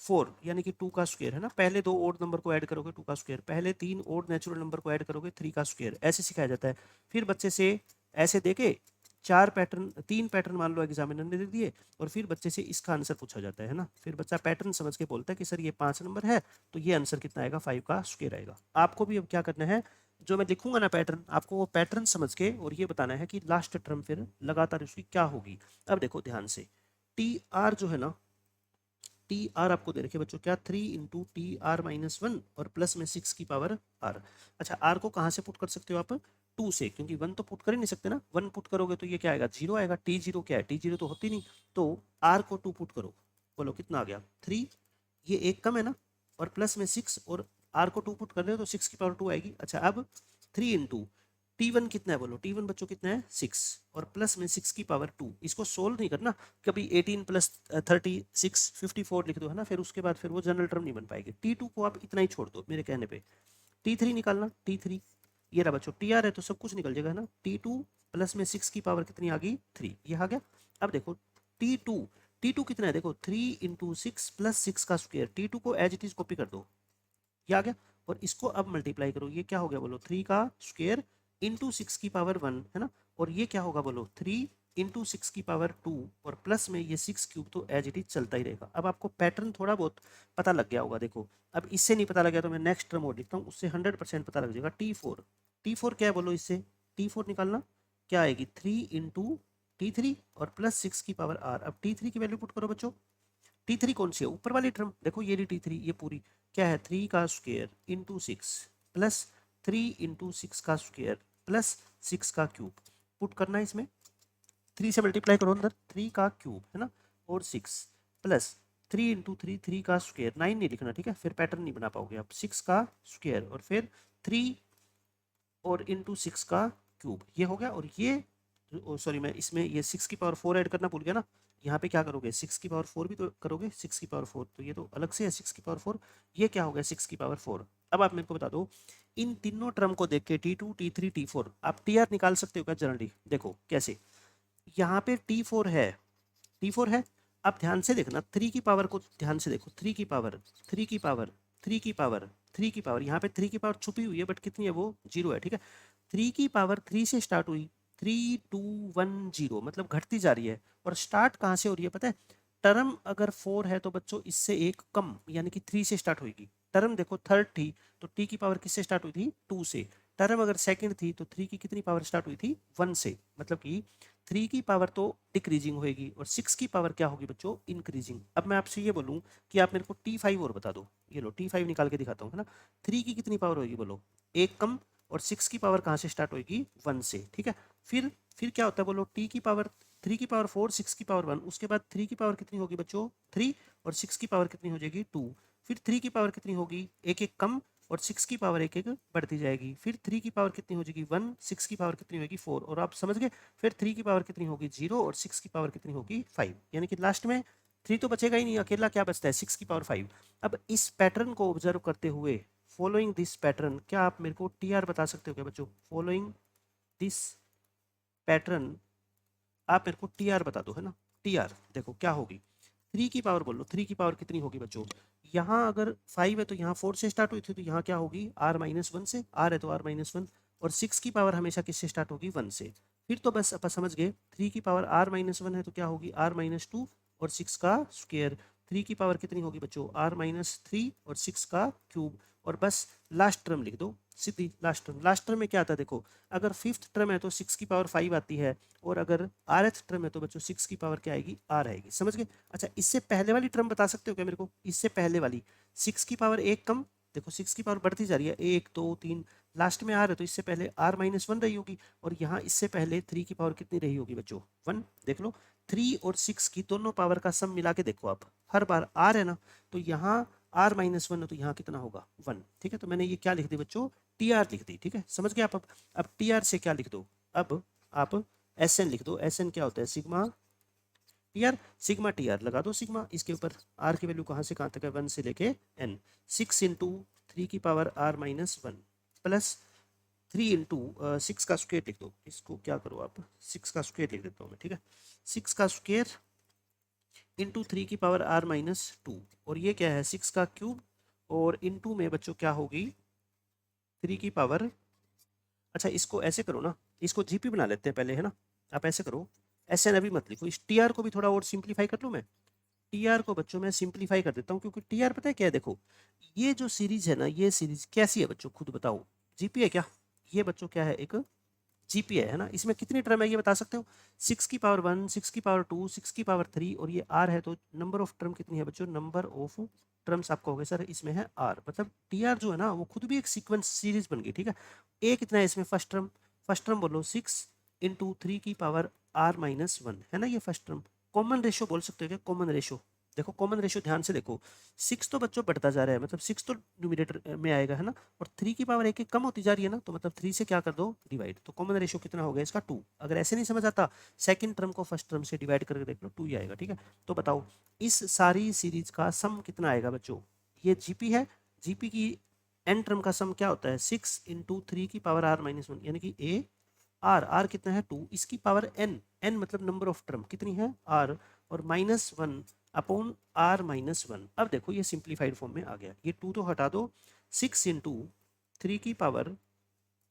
4, यानी कि 2 का स्क्वायर, है ना। पहले 2 ओड नंबर को ऐड करोगे 2 का स्क्वायर, पहले 3 ओड नेचुरल नंबर को ऐड करोगे 3 का स्क्वायर, ऐसे सिखाया जाता है। फिर बच्चे से ऐसे देके 3 पैटर्न मान लो एग्जामिनर ने दे दिए, और फिर बच्चे से इसका आंसर पूछा जाता है ना। फिर बच्चा पैटर्न समझ के बोलता है कि सर ये 5 नंबर है, तो ये आंसर कितना आएगा, 5 का स्क्वायर आएगा। आपको भी अब क्या करना है, जो मैं लिखूंगा ना पैटर्न, आपको वो पैटर्न समझ के और ये बताना है कि लास्ट टर्म फिर लगातार उसकी क्या होगी। अब देखो ध्यान से, टी आर जो है ना, टी आर आपको दे रखे बच्चों क्या, 3 इंटू टी आर -1 और प्लस में 6 की पावर आर। अच्छा आर को कहाँ से पुट कर सकते हो आप, 2 से, क्योंकि 1 तो पुट कर ही नहीं सकते ना, 1 पुट करोगे तो ये क्या आएगा, 0 आएगा। टी जीरो क्या है, टी जीरो तो होती नहीं, तो आर को 2 पुट करो, बोलो कितना आ गया 3, ये एक कम है ना, और प्लस में 6, और आर को 2 पुट कर रहे हो तो 6 की पावर 2 आएगी। अच्छा अब 3 इंटू टी1 कितना है, बोलो टी1 बच्चों कितना है 6, और प्लस में 6 की पावर 2। इसको सोल्व नहीं करना, कभी 18 प्लस 36 54 लिख दो, है ना। फिर उसके बाद फिर वो जनरल टर्म नहीं बन पाएगी। टी2 को आप इतना ही छोड़ दो मेरे कहने पे। टी3 निकालना, टी3 ये रहा बच्चों, टी आर है तो सब कुछ निकल जाएगा, है ना। टी2 प्लस में 6 की पावर कितनी आ गई 3, ये आ गया। अब देखो टी2, टी2 कितना है, देखो 3 इंटू 6 प्लस 6 का स्क्वायर, टी2 को एज इट इज कॉपी कर दो, ये आ गया। और इसको अब मल्टीप्लाई करो, ये क्या हो गया बोलो, 3 का स्क्वायर इंटू 6 की पावर 1, है ना। और ये क्या होगा बोलो, 3 इंटू 6 की पावर 2, और प्लस में ये 6 क्यूब, तो एज इट इज चलता ही रहेगा। अब आपको पैटर्न थोड़ा बहुत पता लग गया होगा। देखो अब इससे नहीं पता लग गया तो मैं नेक्स्ट टर्म और लिखता हूँ, उससे 100% पता लग जाएगा। टी4, टी4 क्या है बोलो, इससे टी4 निकालना क्या आएगी, 3 इंटू टी3 और प्लस 6 की पावर आर। अब टी3 की वैल्यू पुट करो बच्चों, टी3 कौन सी है, ऊपर वाली टर्म देखो, ये रही टी3, ये पूरी क्या है, 3 का स्क्वायर इंटू 6 प्लस 3 इंटू 6 का स्क्वायर प्लस 6 का क्यूब। पुट करना है इसमें, 3 से मल्टीप्लाई करो अंदर, 3 का क्यूब, है ना, और 6 प्लस 3 इंटू 3, 3 का स्क्वायर, 9 नहीं लिखना, ठीक है, फिर पैटर्न नहीं बना पाओगे आप। 6 का स्क्वायर और फिर 3 और इंटू 6 का क्यूब, ये हो गया। और ये सॉरी, मैं इसमें ये 6 की पावर 4 ऐड करना भूल गया ना। यहाँ पे क्या करोगे, 6 की पावर 4 भी तो करोगे, 6 की पावर 4 तो ये तो अलग से है 6 की पावर 4, ये क्या हो गया 6 की पावर 4। अब आप मेरे को बता दो, इन तीनों टर्म को देख के टी2 टी3 टी4 आप टी आर निकाल सकते हो क्या जनरली, देखो कैसे। यहाँ पे टी4 है, टी4 है। अब ध्यान से देखना, 3 की पावर को ध्यान से देखो, 3 की पावर 3 की पावर 3 की पावर 3 की पावर, यहाँ पे 3 की पावर छुपी हुई है बट कितनी है वो 0 है, ठीक है। 3 की पावर 3 से स्टार्ट हुई, 3 2 1 0, मतलब घटती जा रही है। और स्टार्ट कहाँ से हो रही है पता है, टर्म अगर 4 है तो बच्चों इससे एक कम, यानी कि 3 से स्टार्ट होगी। टर्म देखो थर्ड थी तो टी की पावर किससे स्टार्ट हुई थी 2 से। टर्म अगर सेकंड थी तो 3 की कितनी पावर स्टार्ट हुई थी 1 से, मतलब कि 3 की पावर तो डिक्रीजिंग होगी और 6 की पावर क्या होगी बच्चों इंक्रीजिंग। अब मैं आपसे ये बोलूं कि आप मेरे को T5 और बता दो, ये लो T5 निकाल के दिखाता हूँ, है ना। 3 की कितनी पावर होगी बोलो, एक कम, और 6 की पावर कहाँ से स्टार्ट होगी 1 से, ठीक है। फिर क्या होता है बोलो, टी की पावर 3 की पावर 4, 6 की पावर 1, उसके बाद 3 की पावर कितनी होगी बच्चों 3, और 6 की पावर कितनी हो जाएगी 2। फिर 3 की पावर कितनी होगी, एक एक कम, और 6 की पावर एक एक बढ़ती जाएगी। फिर 3 की पावर कितनी हो जाएगी 1, 6 की पावर कितनी होगी 4, और आप समझ गए। फिर 3 की पावर कितनी होगी 0, और 6 की पावर कितनी होगी 5, यानी कि लास्ट में 3 तो बचेगा ही नहीं, अकेला क्या बचता है 6 की पावर 5। अब इस पैटर्न को ऑब्जर्व करते हुए, फॉलोइंग दिस पैटर्न, क्या आप मेरे को टी आर बता सकते हो क्या बच्चों, फॉलोइंग दिस पैटर्न आप मेरे को टी आर बता दो, है ना। टी आर देखो क्या होगी, 3 की पावर बोलो, 3 की पावर कितनी होगी बच्चों, यहाँ अगर 5 है तो यहाँ 4 से स्टार्ट हुई थी, तो यहाँ क्या होगी r-1 से, r है तो r-1, और 6 की पावर हमेशा किससे स्टार्ट होगी 1 से। फिर तो बस अपन समझ गए 3 की पावर r-1 है तो क्या होगी r-2 और 6 का स्क्वायर। 3 की पावर कितनी होगी बच्चों r-3 और 6 का क्यूब, और बस लास्ट टर्म लिख दो सीधी लास्ट टर्म। लास्ट टर्म में क्या आता है देखो, अगर फिफ्थ टर्म है तो 6 की पावर 5 आती है, और अगर rth टर्म है तो बच्चों 6 की पावर क्या आएगी r आएगी। समझ गए? अच्छा, इससे पहले वाली टर्म बता सकते हो क्या मेरे को? इससे पहले वाली 6 की पावर 1 कम, देखो 6 की पावर बढ़ती जा रही है, 1 2 3, लास्ट में r है तो इससे पहले r-1 रही होगी, और यहाँ इससे पहले 3 की पावर कितनी रही होगी बच्चों 1। देख लो 3 और 6 की दोनों पावर का सम मिला के देखो आप, हर बार r है ना, तो यहाँ r-1 है तो यहाँ कितना होगा 1। ठीक है, तो मैंने ये क्या लिख दी बच्चों टी आर लिख दी। ठीक है, समझ गए आप? अब टी आर से क्या लिख दो, अब आप एस एन लिख दो। एस एन क्या होता है sigma T R, sigma T R लगा दो सिग्मा, इसके ऊपर आर की वैल्यू कहाँ से कहाँ तक है 1 से लेके एन। 6 इंटू 3 की पावर r-1 प्लस 3 इंटू 6 का स्क्वायर लिख दो। इसको क्या करो आप 6 का स्क्वायर लिख देता हूँ मैं। ठीक है, 6 का स्क्वायर इंटू 3 की पावर r-2, और ये क्या है 6 का क्यूब, और इंटू में बच्चों क्या होगी 3 की पावर। अच्छा, इसको ऐसे करो ना, इसको जीपी बना लेते हैं पहले, है ना। आप ऐसे करो, एस एन अभी मत लिखो, इस टी आर को भी थोड़ा और सिंप्लीफाई कर लूँ मैं। टी आर को बच्चों मैं सिंप्लीफाई कर देता हूँ, क्योंकि टी आर पता है क्या है, देखो ये जो सीरीज है ना, ये सीरीज कैसी है बच्चों खुद बताओ, जीपी है क्या? ये बच्चों क्या है, एक जीपी है ना। इसमें कितनी टर्म है ये बता सकते हो? 6 की पावर 1, 6 की पावर 2, 6 की पावर 3, और ये आर है, तो नंबर ऑफ टर्म कितनी है बच्चों? नंबर ऑफ टर्म्स आपको हो गए सर इसमें है आर, मतलब टी आर जो है ना वो खुद भी एक सीक्वेंस सीरीज बन गई। ठीक है, ए कितना है इसमें फर्स्ट टर्म, फर्स्ट टर्म बोलो 6 इंटू 3 की पावर r-1 है ना, ये फर्स्ट टर्म। कॉमन रेशो बोल सकते हो क्या, कॉमन रेशो? देखो कॉमन रेशो ध्यान से देखो, 6 तो बच्चों बढ़ता जा रहा है, मतलब 6 तो न्यूमरेटर में आएगा है ना, और 3 की पावर एक एक कम होती जा रही है ना, तो मतलब 3 से क्या कर दो डिवाइड, तो कॉमन रेशो कितना हो गया इसका 2। अगर ऐसे नहीं समझ आता, सेकंड टर्म को फर्स्ट टर्म से डिवाइड करके देख लो, 2 ही आएगा। ठीक है, तो बताओ इस सारी सीरीज का सम कितना आएगा बच्चों? ये जीपी है, जीपी की एन टर्म का सम क्या होता है 6 इंटू 3 की पावर r-1, यानी कि ए आर, आर कितना है 2, इसकी पावर एन, एन मतलब नंबर ऑफ टर्म कितनी है आर, और -1 अपॉन r-1। अब देखो ये सिंप्लीफाइड फॉर्म में आ गया, ये 2 तो हटा दो, 6 इंटू 3 की पावर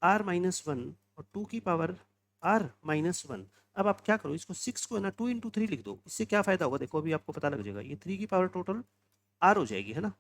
r-1 और 2 की पावर r-1। अब आप क्या करो, इसको 6 को है ना 2 इंटू 3 लिख दो, इससे क्या फायदा होगा देखो, अभी आपको पता लग जाएगा। ये 3 की पावर टोटल r हो जाएगी है ना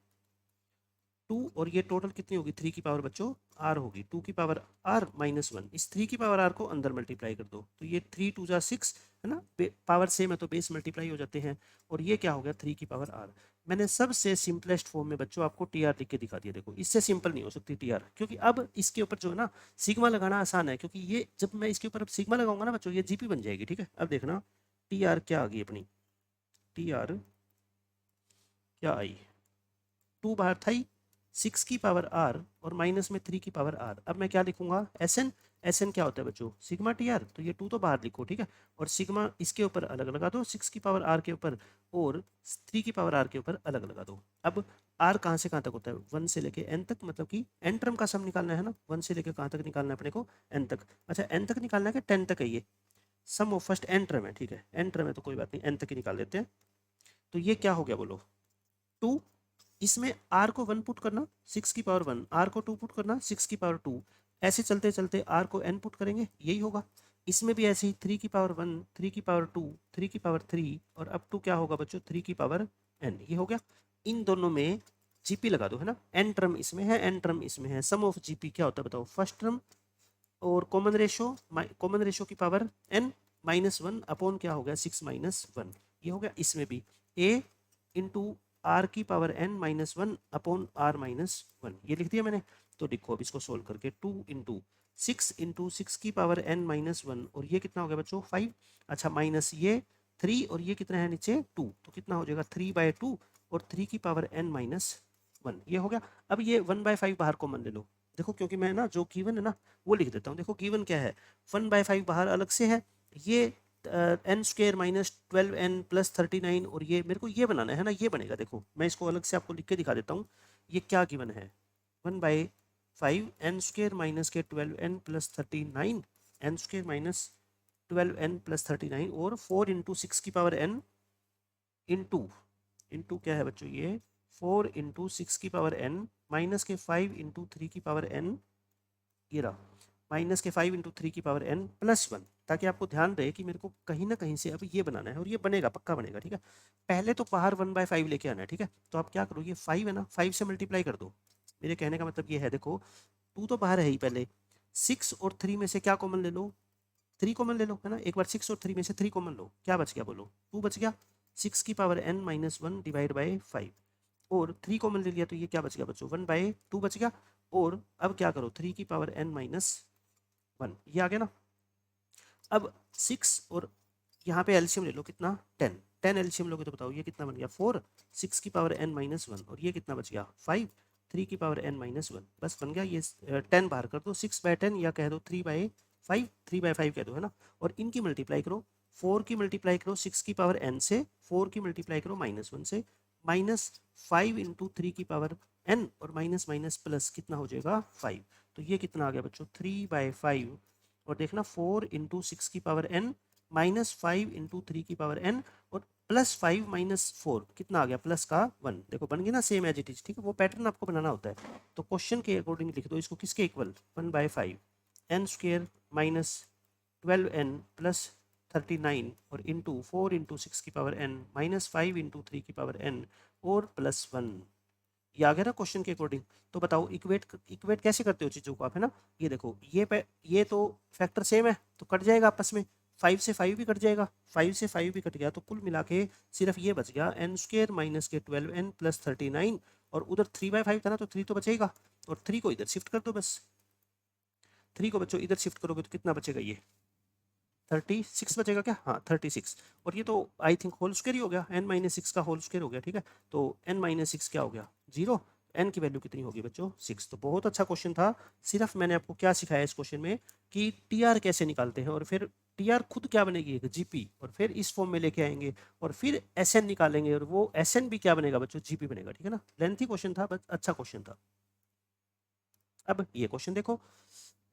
2, और ये टोटल कितनी होगी 3 की पावर बच्चों r होगी, 2 की पावर r-1, इस 3 की पावर r को अंदर मल्टीप्लाई कर दो, तो ये 3 2 जा 6 है ना, पावर सेम है तो बेस मल्टीप्लाई हो जाते हैं, और ये क्या हो गया 3 की पावर r। मैंने सबसे सिंपलेस्ट फॉर्म में बच्चों आपको टी आर लिख के दिखा दिया। देखो इससे सिंपल नहीं हो सकती टी आर, क्योंकि अब इसके ऊपर जो है ना सिग्मा लगाना आसान है, क्योंकि ये जब मैं इसके ऊपर अब सिग्मा लगाऊंगा ना बच्चों, ये जीपी बन जाएगी। ठीक है, अब देखना टी आर क्या आ गई अपनी, टी आर क्या आई, 2 बाहर था ही, 6 की पावर r और माइनस में 3 की पावर r। अब मैं क्या लिखूंगा एस एन, एस एन क्या होता है बच्चों सिग्मा टी आर, तो ये 2 तो बाहर लिखो। ठीक है, और सिग्मा इसके ऊपर अलग लगा दो, 6 की पावर r के ऊपर और 3 की पावर r के ऊपर अलग लगा दो। अब r कहाँ से कहाँ तक होता है 1 से लेके n तक, मतलब कि n टर्म का सम निकालना है ना, 1 से लेके कहाँ तक निकालना है अपने को n तक। अच्छा n तक निकालना है कि 10 तक है, ये sum of first n term है। ठीक है, n टर्म है तो कोई बात नहीं, n तक ही निकाल लेते हैं। तो ये क्या हो गया बोलो 2, इसमें r को 1 पुट करना 6 की पावर 1, r को 2 पुट करना 6 की पावर 2, ऐसे चलते चलते r को n पुट करेंगे, यही होगा। इसमें भी ऐसे ही 3 की पावर 1, 3 की पावर 2, 3 की पावर 3, और अब टू क्या होगा बच्चों 3 की पावर n, ये हो गया। इन दोनों में जीपी लगा दो है ना, n टर्म इसमें है n टर्म इसमें है, सम ऑफ जीपी क्या होता है बताओ फर्स्ट टर्म और कॉमन रेशो की पावर n -1 अपॉन क्या हो गया 6 -1, ये हो गया। इसमें भी a इंटू आर की पावर n-1 अपॉन r-1, ये लिख दिया मैंने। तो देखो अब इसको सोल्व करके 2 इंटू 6 की पावर n-1, और ये कितना हो गया बच्चों 5। अच्छा माइनस ये 3, और ये कितना है नीचे 2, तो कितना हो जाएगा 3/2 और 3 की पावर n-1, ये हो गया। अब ये 1/5 बाहर कॉमन ले लो, देखो क्योंकि मैं ना जो गिवन है ना वो लिख देता हूँ। देखो गिवन क्या है 1/5 बाहर अलग से है, ये एन स्क्वेयर -12n + 39, और ये मेरे को ये बनाना है ना, ये बनेगा। देखो मैं इसको अलग से आपको लिख के दिखा देता हूँ, ये क्या गिवन है 1/5 n स्क्वेयर माइनस के 12n + 39, n square minus 12n + 39, और 4 इंटू 6 की पावर n इंटू इंटू क्या है बच्चों ये 4 इंटू 6 की पावर n माइनस के 5 इंटू 3 की पावर n, ये रहा माइनस के 5 इंटू 3 की पावर n प्लस 1, ताकि आपको ध्यान रहे कि मेरे को कहीं ना कहीं से अब ये बनाना है और ये बनेगा, पक्का बनेगा, ठीक है। पहले तो बाहर 1/5 लेके आना है, ठीक है। तो आप क्या करो, ये 5 है ना, 5 से मल्टीप्लाई कर दो। मेरे कहने का मतलब ये है, देखो 2 तो बाहर है ही पहले, 6 और 3 में से क्या कॉमन ले लो, 3 कॉमन ले लो, है ना। एक बार 6 और 3 में से 3 कॉमन लो, क्या बच गया बोलो, 2 बच गया। 6 की power n minus 1 divide by 5, और 3 कॉमन ले लिया तो ये क्या बच गया बच्चों, 1/2 बच गया। और अब क्या करो, 3 की पावर n माइनस 1, ये आ गया ना। अब 6 और यहाँ पे एलसीएम ले लो, कितना 10, 10 एलसीएम लोगे तो बताओ ये कितना बन गया 4, 6 की पावर n माइनस 1, और ये कितना बच गया 5, 3 की पावर n माइनस 1, बस बन गया ये 10 बाहर कर दो, 6/10 या कह दो 3/5, 3/5 कह दो, है ना। और इनकी मल्टीप्लाई करो, 4 की मल्टीप्लाई करो 6 की पावर n से, 4 की मल्टीप्लाई करो -1 से, माइनस 5 इंटू 3 की पावर n, और माइनस माइनस प्लस कितना हो जाएगा 5। तो ये कितना आ गया बच्चों 3/5, और देखना 4 इंटू 6 की पावर n माइनस 5 इंटू 3 की पावर n, और प्लस 5 माइनस 4 कितना आ गया प्लस का 1। देखो बन गया ना सेम एज इट इज, ठीक है। वो पैटर्न आपको बनाना होता है। तो क्वेश्चन के अकॉर्डिंग लिख दो इसको, किसके equal, 1/5 n square minus 12n plus 39, और इंटू 4 इंटू 6 की पावर n माइनस 5 इंटू 3 की पावर n और प्लस 1। ये आ गया ना क्वेश्चन के अकॉर्डिंग। तो बताओ इक्वेट इक्वेट कैसे करते हो चीज़ों को आप, है ना। ये देखो ये तो फैक्टर सेम है तो कट जाएगा आपस में, 5 से 5 भी कट जाएगा, 5 से 5 भी कट गया, तो कुल मिला के सिर्फ ये बच गया n स्क्वेयर माइनस के 12n प्लस 39, और उधर 3/5 था ना तो 3 तो बचेगा, और 3 को इधर शिफ्ट कर दो बस। 3 को बच्चों इधर शिफ्ट करोगे तो कितना बचेगा, ये 36 बचेगा क्या, हाँ 36। और ये तो आई थिंक होल स्क्वायर ही हो गया, n-6 का होल स्क्वायर हो गया, ठीक है। तो n-6 क्या हो गया 0, n की वैल्यू कितनी होगी बच्चों 6। तो बहुत अच्छा क्वेश्चन था। सिर्फ मैंने आपको क्या सिखाया इस क्वेश्चन में कि टीआर कैसे निकालते हैं, और फिर टीआर खुद क्या बनेगी एक जीपी, और फिर इस फॉर्म में लेके आएंगे, और फिर एसएन निकालेंगे, और वो एसएन भी क्या बनेगा बच्चों जीपी बनेगा, ठीक है ना। लेंथी क्वेश्चन था बट अच्छा क्वेश्चन था। अब ये क्वेश्चन देखो,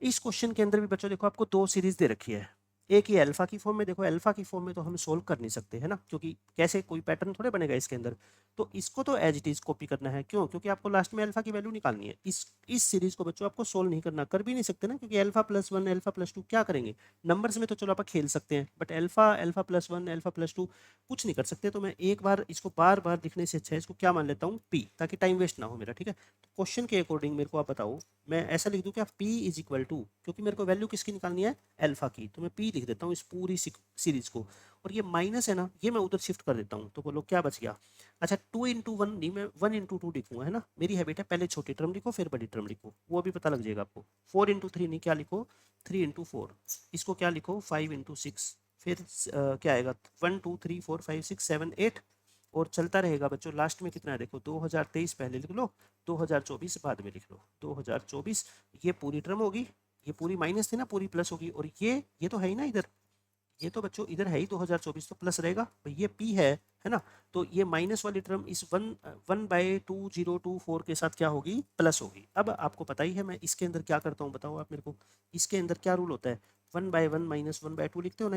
इस क्वेश्चन के अंदर भी बच्चों देखो आपको दो सीरीज दे रखी है। एक ही अल्फा की फॉर्म में, देखो अल्फा की फॉर्म में तो हम सोल्व कर नहीं सकते, है ना, क्योंकि कैसे कोई पैटर्न थोड़े बनेगा इसके अंदर। तो इसको तो एज इट इज कॉपी करना है, क्यों, क्योंकि आपको लास्ट में अल्फा की वैल्यू निकालनी है। इस सीरीज को बच्चों आपको सोल्व नहीं करना, कर भी नहीं सकते ना, क्योंकि अल्फा+1 अल्फा+2 क्या करेंगे। नंबर्स में तो चलो आप खेल सकते हैं, बट अल्फा+1 अल्फा+2 कुछ नहीं कर सकते। तो मैं एक बार इसको बार बार लिखने से अच्छा है इसको क्या मान लेता हूँ पी, ताकि टाइम वेस्ट ना हो मेरा, ठीक है। तो क्वेश्चन के अकॉर्डिंग मेरे को आप बताओ, मैं ऐसा लिख दूं क्या P इज इक्वल टू, क्योंकि मेरे को वैल्यू किसकी निकालनी है अल्फा की, तो मैं P लिख देता हूँ इस पूरी सीरीज को। और ये माइनस है ना, ये मैं उधर शिफ्ट कर देता हूँ, तो बोलो क्या बच गया। अच्छा 2 × 1 नहीं, मैं 1 × 2 लिखूंगा, है ना। मेरी हैबिट है पहले छोटी टर्म लिखो फिर बड़ी टर्म लिखो, वो अभी पता लग जाएगा आपको। 4 × 3 नहीं, क्या लिखो 3 × 4, इसको क्या लिखो 5 × 6, फिर क्या आएगा 1 2 3 4 5 6 7 8, और चलता रहेगा बच्चों। लास्ट में कितना है देखो 2023 पहले लिख लो, 2024 बाद में लिख लो। 2024 ये पूरी टर्म होगी, ये पूरी माइनस थी ना पूरी प्लस होगी, और ये तो है ही ना इधर, ये तो बच्चों इधर है ही 2024 तो प्लस रहेगा भाई, ये पी है ना। तो ये माइनस वाली टर्म इस 1/2024 के साथ क्या होगी प्लस होगी। अब आपको पता ही है मैं इसके अंदर क्या करता हूँ, बताओ आप मेरे को, इसके अंदर क्या रूल होता है, 1/1 माइनस 1/2 लिखते हो ना,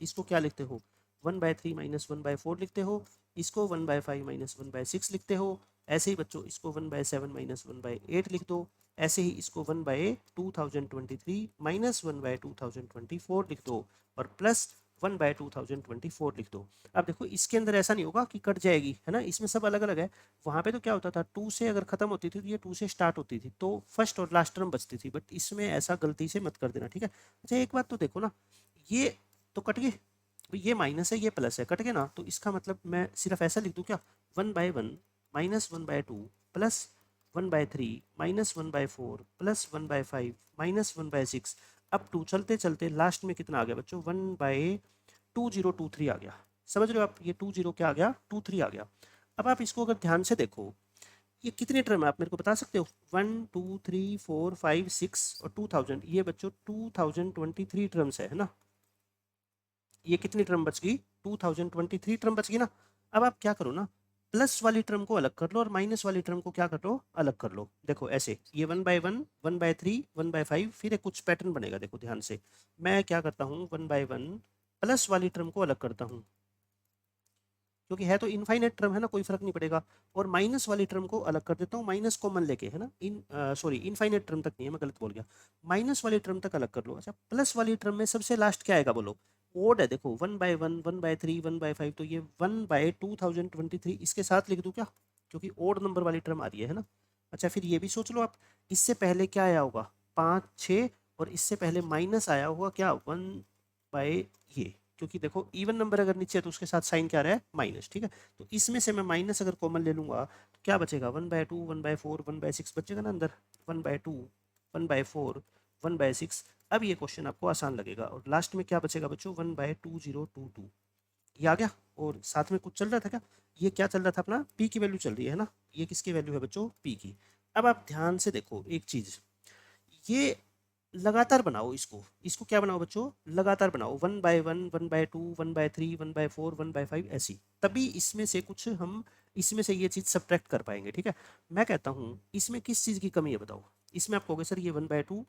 इसको क्या लिखते हो 1/3 माइनस 1/4 लिखते हो, इसको 1/5 माइनस 1/6 लिखते हो। ऐसे ही बच्चों इसको 1/7 माइनस 1/8 लिख दो। ऐसे ही इसको 1/2023 माइनस 1/2024 लिख दो, और प्लस 1/2024 लिख दो। अब देखो इसके अंदर ऐसा नहीं होगा कि कट जाएगी, है ना, इसमें सब अलग अलग है। वहाँ पे तो क्या होता था 2 से अगर खत्म होती थी तो ये 2 से स्टार्ट होती थी, तो फर्स्ट और लास्ट टर्म बचती थी, बट इसमें ऐसा गलती से मत कर देना, ठीक है। अच्छा एक बात तो देखो ना, ये तो कट गए, ये माइनस है ये प्लस है, कट गए ना, तो इसका मतलब मैं सिर्फ ऐसा लिख दूं क्या 1/1 minus 1/2 plus 1/3 minus 1/4 plus 1/5 minus 1/6 अब 2 चलते चलते लास्ट में कितना आ गया बच्चों 1/2023 आ गया। समझ रहे हो आप, ये 20 क्या आ गया 23 आ गया। अब आप इसको अगर ध्यान से देखो, ये कितने टर्म है आप मेरे को बता सकते हो, 1 2 3 4 5 6 और 2000, ये बच्चों 2023 टर्म्स है ना। ये कितनी टर्म बच गई 2023 टर्म बच गई ना। अब आप क्या करो ना, प्लस वाली टर्म को अलग कर लो और माइनस वाली टर्म को क्या कर लो अलग कर लो। देखो ऐसे ये 1/1 1/3 1/5, फिर एक कुछ पैटर्न बनेगा, देखो ध्यान से। मैं क्या करता हूँ 1/1 प्लस वाली टर्म को अलग करता हूँ, क्योंकि है तो इनफाइनाइट टर्म है ना, कोई फर्क नहीं पड़ेगा। और माइनस वाली टर्म को अलग कर देता हूँ, माइनस कॉमन लेके, है ना, सॉरी इनफाइनाइट टर्म तक नहीं है, मैं गलत बोल गया, माइनस वाली टर्म तक अलग कर लो। अच्छा, प्लस वाली टर्म में सबसे लास्ट क्या आएगा बोलो, ओड है, देखो 1/1, 1/3, 1/5, तो ये 1/2023 इसके साथ लिख दूँ क्या, क्योंकि ओड नंबर वाली टर्म आ रही है ना। अच्छा, फिर ये भी सोच लो आप, इससे पहले क्या आया होगा 5, 6, और इससे पहले माइनस आया होगा क्या 1 ये, क्योंकि देखो इवन नंबर अगर नीचे है तो उसके साथ साइन क्या आ रहा है, माइनस, ठीक है। तो इसमें से मैं माइनस अगर कॉमन ले लूंगा तो क्या बचेगा, 1/2, 1/4, 1/6 बचेगा ना अंदर, 1/2, 1/4, 1/6। अब ये क्वेश्चन आपको आसान लगेगा, और लास्ट में क्या बचेगा बच्चों, 1/2022, ये आ गया। और साथ में कुछ चल रहा था क्या, ये क्या चल रहा था अपना, पी की वैल्यू चल रही है ना, ये किसकी वैल्यू है बच्चों, पी की। अब आप ध्यान से देखो एक चीज, ये लगातार बनाओ इसको, इसको क्या बनाओ बच्चों, लगातार बनाओ, 1/1, 1/2, 1/3, 1/4, 1/5 ऐसी, तभी इसमें से कुछ हम, इसमें से ये चीज़ सब्ट्रैक्ट कर पाएंगे, ठीक है। मैं कहता हूँ इसमें किस चीज़ की कमी है बताओ, इसमें आप कहोगे सर ये 1/2,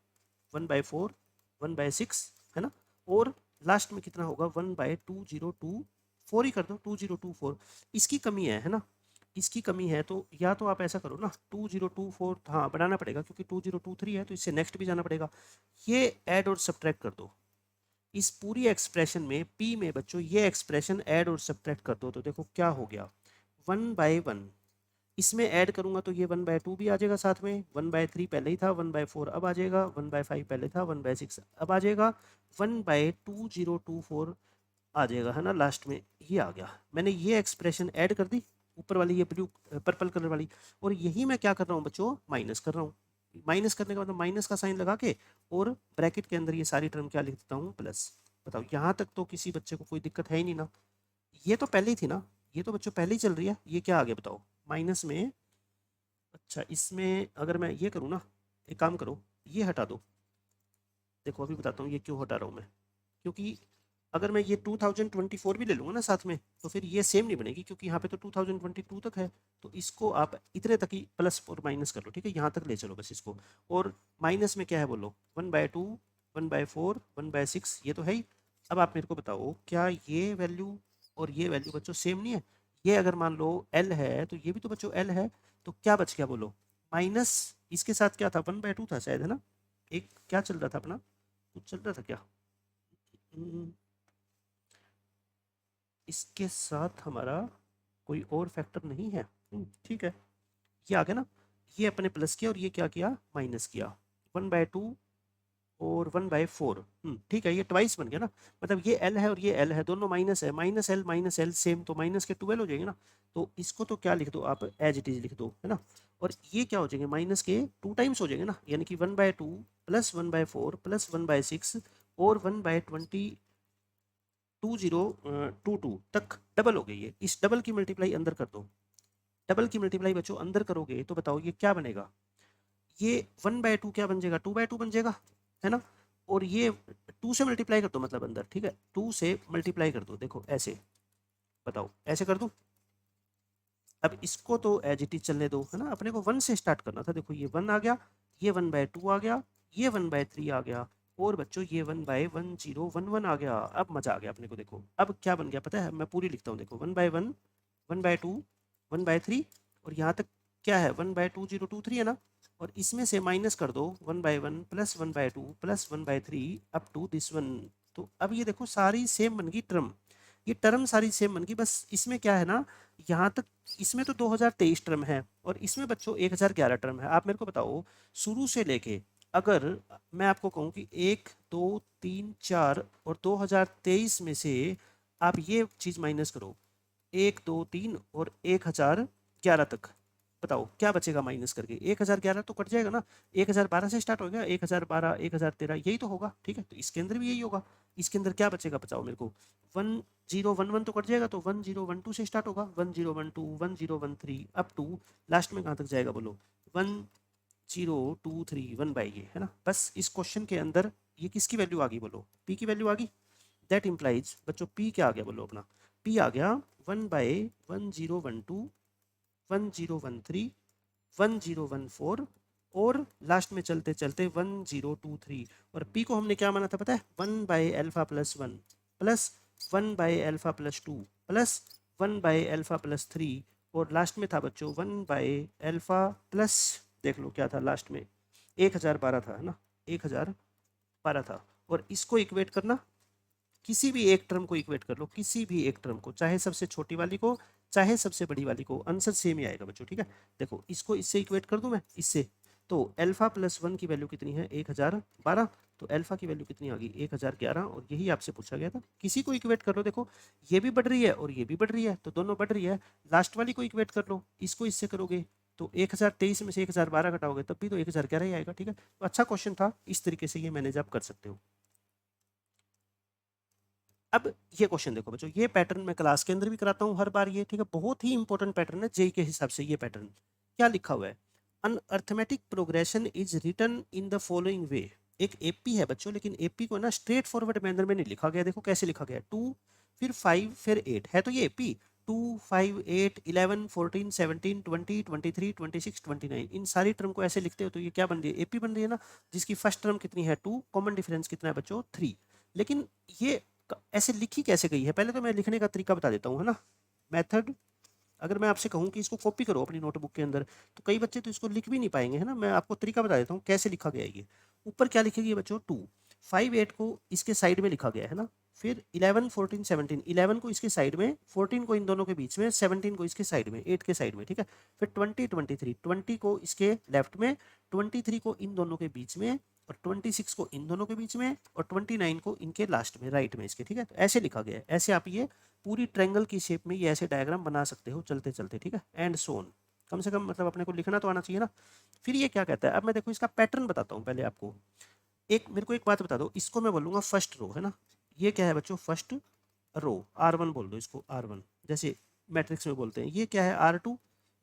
1/4, 1/6 है ना, और लास्ट में कितना होगा 1/2024 ही कर दो, 2024, इसकी कमी है ना, इसकी कमी है। तो या तो आप ऐसा करो ना, 2024 हाँ बढ़ाना पड़ेगा क्योंकि 2023 है, तो इससे नेक्स्ट भी जाना पड़ेगा, ये ऐड और सब्ट्रैक्ट कर दो इस पूरी एक्सप्रेशन में, पी में बच्चों ये एक्सप्रेशन ऐड और सब्ट्रैक्ट कर दो, तो देखो क्या हो गया, 1/1 इसमें ऐड करूंगा तो ये 1/2 भी आ जाएगा साथ में, 1/3 पहले ही था, 1/4 अब आ जाएगा, 1/5 पहले था, 1/6 अब आ जाएगा, 1/2024 आ जाएगा, है ना, लास्ट में ये आ गया। मैंने ये एक्सप्रेशन ऐड कर दी, ऊपर वाली ये ब्लू पर्पल कलर वाली, और यही मैं क्या कर रहा हूँ बच्चों, माइनस कर रहा हूँ। माइनस करने का मतलब माइनस का साइन लगा के, और ब्रैकेट के अंदर ये सारी टर्म क्या लिख देता हूँ, प्लस। बताओ यहाँ तक तो किसी बच्चे को कोई दिक्कत है ही नहीं ना, ये तो पहले ही थी ना, ये तो बच्चों पहले ही चल रही है, ये क्या आ गया बताओ, माइनस में। अच्छा, इसमें अगर मैं ये करूँ ना, एक काम करो, ये हटा दो, देखो अभी बताता हूँ ये क्यों हटा रहा हूँ मैं, क्योंकि अगर मैं ये 2024 भी ले लूँगा ना साथ में, तो फिर ये सेम नहीं बनेगी, क्योंकि यहाँ पे तो 2022 तक है, तो इसको आप इतने तक ही प्लस और माइनस कर लो, ठीक है, यहाँ तक ले चलो बस इसको। और माइनस में क्या है बोलो, 1/2, 1/4, 1/6, ये तो है ही। अब आप मेरे को बताओ क्या ये वैल्यू और ये वैल्यू बच्चों सेम नहीं है, ये अगर मान लो एल है तो ये भी तो बच्चों एल है, तो क्या बच गया बोलो, माइनस, इसके साथ क्या था 1/2 था शायद, है ना, एक क्या चल रहा था अपना, कुछ चल रहा था क्या, हम्म, इसके साथ हमारा कोई और फैक्टर नहीं है, ठीक है, ये आ गया ना, ये अपने प्लस किया और ये क्या किया, माइनस किया, 1/2 और 1/4, ठीक है, ये ट्वाइस बन गया ना, मतलब ये एल है और ये एल है, दोनों माइनस है, माइनस एल सेम, तो माइनस के 12 हो जाएंगे ना, तो इसको तो क्या लिख दो आप, एज इट इज लिख दो, है ना। और ये क्या हो जाएंगे, माइनस के 2 टाइम्स हो जाएंगे ना, यानी कि 1/2 प्लस 1/4 प्लस 1/6 और 1/2022 तक डबल हो गई है, इस डबल की मल्टीप्लाई अंदर कर दो, डबल की मल्टीप्लाई बच्चों अंदर करोगे तो बताओ ये क्या बनेगा, ये 1/2 क्या बन जाएगा, 2/2 बन जाएगा, है ना। और ये 2 से मल्टीप्लाई कर दो, मतलब अंदर, ठीक है, 2 से मल्टीप्लाई कर दो, देखो ऐसे, बताओ ऐसे कर दूं। अब इसको तो एज इट इज चलने दो, है ना, अपने को 1 से स्टार्ट करना था, देखो ये 1 आ गया, ये 1/2 आ गया, ये 1/3 आ गया, और बच्चों ये 1/1011 आ गया। अब मजा आ गया अपने को, देखो अब क्या बन गया पता है, मैं पूरी लिखता हूँ, देखो 1/1, 1/2, 1/3, और यहाँ तक क्या है 1/2023 है ना, और इसमें से माइनस कर दो 1/1 plus 1/2 plus 1/3 up to this one. तो अब ये देखो सारी सेम बन गई टर्म, ये टर्म सारी सेम बन गई, बस इसमें क्या है ना, यहाँ तक इसमें तो 2023 टर्म है और इसमें बच्चों 1011 टर्म है। आप मेरे को बताओ शुरू से लेके, अगर मैं आपको कहूँ कि 1, 2, 3, 4 और 2023 में से आप ये चीज़ माइनस करो, 1, 2, 3 और 1011 तक, बताओ क्या बचेगा माइनस करके, 1011 तो कट जाएगा ना, 1012 से स्टार्ट हो गया, 1012, 1013, यही तो होगा, ठीक है, तो इसके अंदर भी यही होगा, इसके अंदर क्या बचेगा बताओ मेरे को, 1011 तो कट जाएगा, तो 1012 से स्टार्ट होगा, 1012, 1013 अप टू लास्ट में कहाँ तक जाएगा बोलो, 1023 बाई ये, है ना। बस इस क्वेश्चन के अंदर ये किसकी वैल्यू आ गई बोलो, पी की वैल्यू आ गई, दैट इम्प्लाइज बच्चों पी क्या आ गया बोलो अपना, पी आ गया 1/1012, 1013, 1014 और लास्ट में चलते चलते 1023, और पी को हमने क्या माना था पता है, 1/α+1 प्लस 1/α+2 प्लस 1/α+3 और लास्ट में था बच्चों 1/α+, देख लो क्या था लास्ट में, 1012 था, है ना, 1012 था। और इसको इक्वेट करना, किसी भी एक टर्म को इक्वेट कर लो, किसी भी एक टर्म को, चाहे सबसे छोटी वाली को चाहे सबसे बड़ी वाली को, आंसर सेम ही आएगा बच्चों, ठीक है। देखो इसको इससे इक्वेट कर दूं मैं, इससे, तो α+1 की वैल्यू कितनी है, 1012, तो अल्फा की वैल्यू कितनी आ गई, 1011, और यही आपसे पूछा गया था। किसी को इक्वेट कर लो, देखो ये भी बढ़ रही है और ये भी बढ़ रही है, तो दोनों बढ़ रही है। लास्ट वाली को इक्वेट कर लो, इसको इससे करोगे तो 1023 में से 1012 घटाओगे तब भी तो 1011 ही आएगा, ठीक है। तो अच्छा क्वेश्चन था, इस तरीके से ये मैनेज आप कर सकते हो। अब ये क्वेश्चन देखो बच्चों, ये पैटर्न मैं क्लास के अंदर भी कराता हूँ हर बार ये, ठीक है, बहुत ही इंपॉर्टेंट पैटर्न है जेई के हिसाब से। ये पैटर्न क्या लिखा हुआ है, an arithmetic progression is written in the following way. एक एपी है बच्चों, लेकिन एपी को ना स्ट्रेट फॉरवर्ड मैनर में नहीं लिखा गया। देखो कैसे लिखा गया, 2 फिर 5 फिर 8 है, तो ये एपी 2 5 8 11 14 17 20 23 26 29, इन सारी टर्म को ऐसे लिखते हो तो ये क्या बन रही है, एपी बन रही है ना, जिसकी फर्स्ट टर्म कितनी है 2, कॉमन डिफरेंस कितना है बच्चों 3। लेकिन ये ऐसे लिखी कैसे गई है, पहले तो मैं लिखने का तरीका बता देता हूँ, है ना। मेथड, अगर मैं आपसे कहूँ कि इसको कॉपी करो अपनी नोटबुक के अंदर, तो कई बच्चे तो इसको लिख भी नहीं पाएंगे, है ना। मैं आपको तरीका बता देता हूँ कैसे लिखा गया है ये। ऊपर क्या लिखेगी बच्चों, 2 5 8 को इसके साइड में लिखा गया है ना, फिर 11 14 17, 11 को इसके साइड में, 14 को इन दोनों के बीच में, 17 को इसके साइड में, 8 के साइड में, ठीक है। फिर 20 23, 20 को इसके लेफ्ट में, 23 को इन दोनों के बीच में, और 26 को इन दोनों के बीच में, और 29 को इनके लास्ट में, राइट में इसके, ठीक है। तो ऐसे लिखा गया है, ऐसे आप ये पूरी ट्रायंगल की शेप में ये ऐसे डायग्राम बना सकते हो चलते चलते, ठीक है। एंड सोन, कम से कम मतलब अपने को लिखना तो आना चाहिए ना। फिर ये क्या कहता है, अब मैं देखो इसका पैटर्न बताता हूँ पहले आपको। एक मेरे को एक बात बता दो, इसको मैं बोलूँगा फर्स्ट रो, है ना। ये क्या है बच्चों, फर्स्ट रो, R1 बोल दो इसको, R1 जैसे मैट्रिक्स में बोलते हैं। ये क्या है, R2,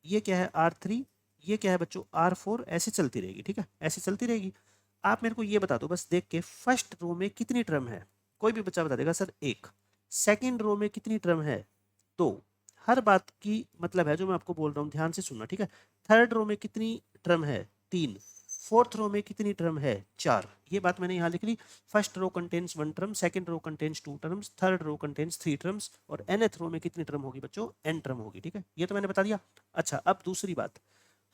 ये क्या है R3, ये क्या है बच्चों R4, ऐसे चलती रहेगी, ठीक है, ऐसे चलती रहेगी। आप मेरे को ये बता दो बस देख के, फर्स्ट रो में कितनी टर्म है, कोई भी बच्चा बता देगा सर 1। सेकेंड रो में कितनी टर्म है, 2। हर बात की मतलब है जो मैं आपको बोल रहा हूँ, ध्यान से सुनना, ठीक है। थर्ड रो में कितनी टर्म है, 3। फोर्थ रो में कितनी टर्म है, 4। ये बात मैंने यहाँ लिख ली। First row contains 1 term, second row contains 2 terms, third row contains 3 terms, और nth रो में कितनी टर्म होगी बच्चों, n टर्म होगी, ठीक है। ये तो मैंने बता दिया। अच्छा, अब दूसरी बात,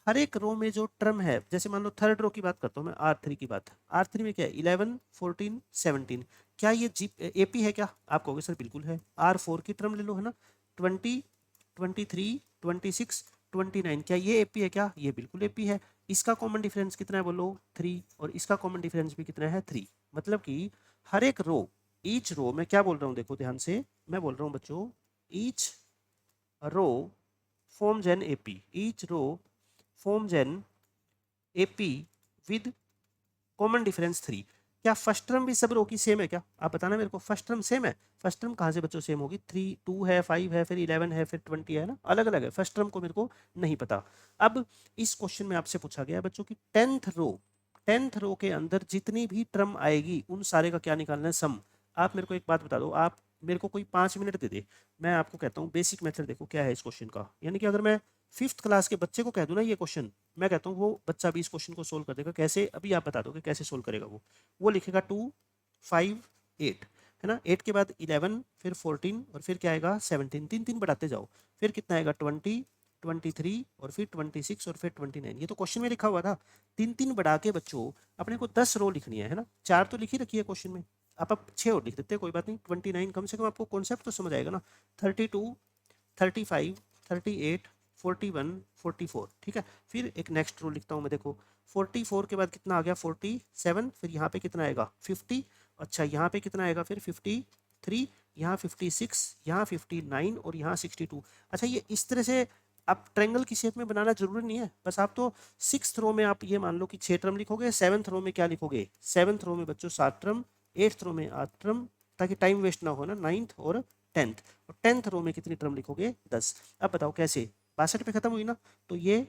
हर एक रो में जो टर्म है, जैसे मान लो थर्ड रो की बात करता हूँ मैं, R3 की बात, R3 में क्या है, 11 14 17, क्या ये जी एपी है क्या, आप कहोगे सर बिल्कुल है। R4 की टर्म ले लो, है ना, 20 23 26 29, क्या ये एपी है क्या, ये बिल्कुल एपी है। इसका कॉमन डिफरेंस कितना है बोलो, 3, और इसका कॉमन डिफरेंस भी कितना है, 3। मतलब कि हर एक रो, ईच रो, मैं क्या बोल रहा हूँ देखो ध्यान से, मैं बोल रहा हूँ बच्चों, each row forms an AP, each row forms an AP with common difference 3। क्या फर्स्ट टर्म भी सब रो की सेम है क्या, आप बताना मेरे को, फर्स्ट टर्म सेम है। फर्स्ट टर्म कहाँ से बच्चों सेम होगी, 3 2 है, 5 है, फिर 11 है, फिर 20 है ना, अलग अलग है। फर्स्ट टर्म को मेरे को नहीं पता। अब इस क्वेश्चन में आपसे पूछा गया बच्चों की टेंथ रो के अंदर जितनी भी टर्म आएगी उन सारे का क्या निकालना है, सम। आप मेरे को एक बात बता दो, आप मेरे को कोई 5 मिनट दे दे, मैं आपको कहता हूँ बेसिक मेथड देखो क्या है इस क्वेश्चन का। यानी कि अगर मैं 5th क्लास के बच्चे को कह दूं ना ये क्वेश्चन, मैं कहता हूँ वो बच्चा भी इस क्वेश्चन को सोल्व कर देगा। कैसे, अभी आप बता दोगे कैसे सोल्व करेगा वो लिखेगा 2 5 8, है ना, 8 के बाद 11, फिर 14, और फिर क्या आएगा 17, 3 3 बढ़ाते जाओ, फिर कितना आएगा 20 23, और फिर 26, और फिर 29। ये तो क्वेश्चन में लिखा हुआ था। 3 3 बढ़ा के बच्चों अपने को 10 रो लिखनी है ना, 4 तो लिखी रखी है क्वेश्चन में, आप 6 और लिख देते हैं, कोई बात नहीं। 29, कम से कम आपको कॉन्सेप्ट तो समझ आएगा ना। 32 35 38 41 44, ठीक है। फिर एक नेक्स्ट रो लिखता हूँ मैं, देखो 44 के बाद कितना आ गया 47, फिर यहाँ पे कितना आएगा 50, अच्छा यहाँ पे कितना आएगा फिर 53, यहाँ 56, यहाँ 59, और यहाँ 62। अच्छा, ये इस तरह से आप ट्रायंगल की शेप में बनाना जरूरी नहीं है, बस आप तो 6th रो में आप ये मान लो कि 6 टर्म लिखोगे, 7th रो में क्या लिखोगे, 7th रो में बच्चों 7 टर्म, 8th रो में 8 टर्म, ताकि टाइम वेस्ट ना हो ना, 9th और 10th। और 10th रो में कितनी टर्म लिखोगे, 10। अब बताओ कैसे, 62 पे खत्म हुई ना, तो ये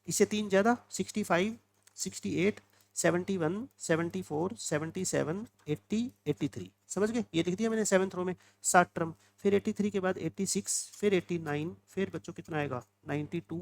इससे 3 ज़्यादा, 65 68 71 74 77 80 83, समझ गए। ये लिख दिया मैंने 7th रो में 7 टर्म। फिर 83 के बाद 86, फिर 89, फिर बच्चों कितना आएगा 92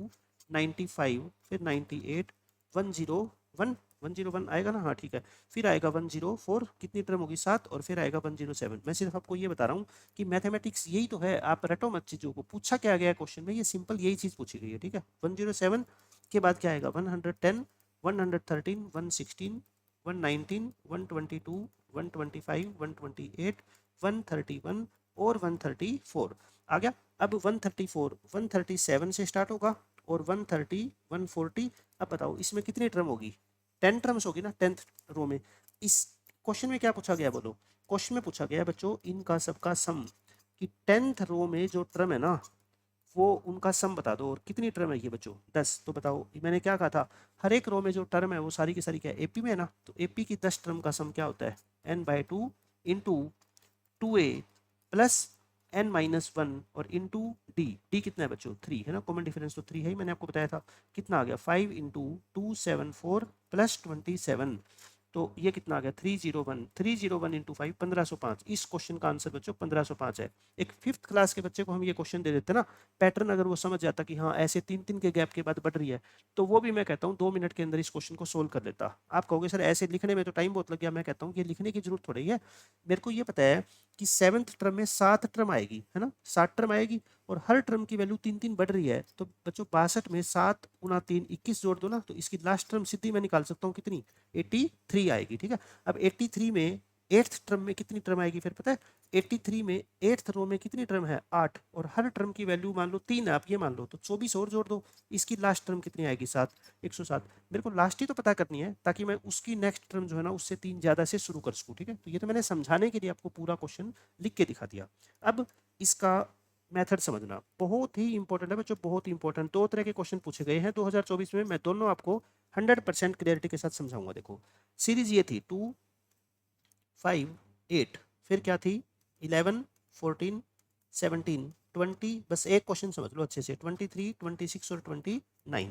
95, फिर 98 101 101 आएगा ना, हाँ ठीक है। फिर आएगा 104, कितनी टर्म होगी 7, और फिर आएगा 107। मैं सिर्फ आपको ये बता रहा हूँ कि मैथमेटिक्स यही तो है, आप रटो मत चीज़ों को। पूछा क्या गया है क्वेश्चन में, ये सिंपल यही चीज़ पूछी गई है, ठीक है। 107 के बाद क्या आएगा 110, 113, 116, 119, 122, 125, 128, 131 और 134 आ गया। अब 134 137 से स्टार्ट होगा और 130 140। अब बताओ इसमें कितनी टर्म होगी, 10 टर्म्स होगी ना 10th रो में। इस क्वेश्चन में क्या पूछा गया बोलो, क्वेश्चन में पूछा गया बच्चों इनका सबका सम, कि 10th रो में जो टर्म है ना वो उनका सम बता दो, और कितनी टर्म है ये बच्चों 10। तो बताओ मैंने क्या कहा था, हर एक रो में जो टर्म है वो सारी की सारी क्या है एपी में है ना, तो एपी की 10 टर्म का सम क्या होता है n/2 into 2a plus n-1 और इंटू डी कितना है बच्चों 3 है ना, कॉमन डिफरेंस तो 3 है ही, मैंने आपको बताया था। कितना आ गया 5 इंटू 274 प्लस 27, तो ये कितना आ गया 301 इंटू 5 1505। इस क्वेश्चन का आंसर बच्चों 1505 है। एक 5th क्लास के बच्चे को हम ये क्वेश्चन दे देते ना, पैटर्न अगर वो समझ जाता कि हाँ ऐसे 3-3 के गैप के बाद बढ़ रही है, तो वो भी मैं कहता हूँ 2 मिनट के अंदर इस क्वेश्चन को सोल्व कर लेता। आप कहोगे सर ऐसे लिखने में तो टाइम बहुत लग गया, मैं कहता हूँ ये लिखने की जरूरत थोड़ी है। मेरे को ये पता है कि 7th टर्म में 7 टर्म आएगी है ना, 7 टर्म आएगी, और हर टर्म की वैल्यू 3-3 बढ़ रही है, तो बच्चों 62 में 7 गुना 3 21 जोड़ दो ना, तो इसकी लास्ट टर्म सीधी मैं निकाल सकता हूँ कितनी 83 आएगी, ठीक है। अब 83 में 8th टर्म में कितनी टर्म आएगी फिर पता है, 83 में 8th रो में कितनी टर्म है 8, और हर टर्म की वैल्यू मान लो 3 है, आप ये मान लो, तो 24 और जोड़ दो, इसकी लास्ट टर्म कितनी आएगी 7, 107। मेरे को लास्ट ही तो पता करनी है ताकि मैं उसकी नेक्स्ट टर्म जो है ना उससे 3 ज़्यादा से शुरू कर सकूँ, ठीक है। तो ये तो मैंने समझाने के लिए आपको पूरा क्वेश्चन लिख के दिखा दिया। अब इसका मेथड समझना बहुत ही इंपॉर्टेंट है बच्चों, बहुत ही इंपॉर्टेंट। 2 तरह के क्वेश्चन पूछे गए हैं 2024 में, मैं दोनों आपको 100% क्लियरिटी के साथ समझाऊंगा। देखो सीरीज ये थी 2 5 8, फिर क्या थी 11 14 17 20, बस एक क्वेश्चन समझ लो अच्छे से 23 26 और 29।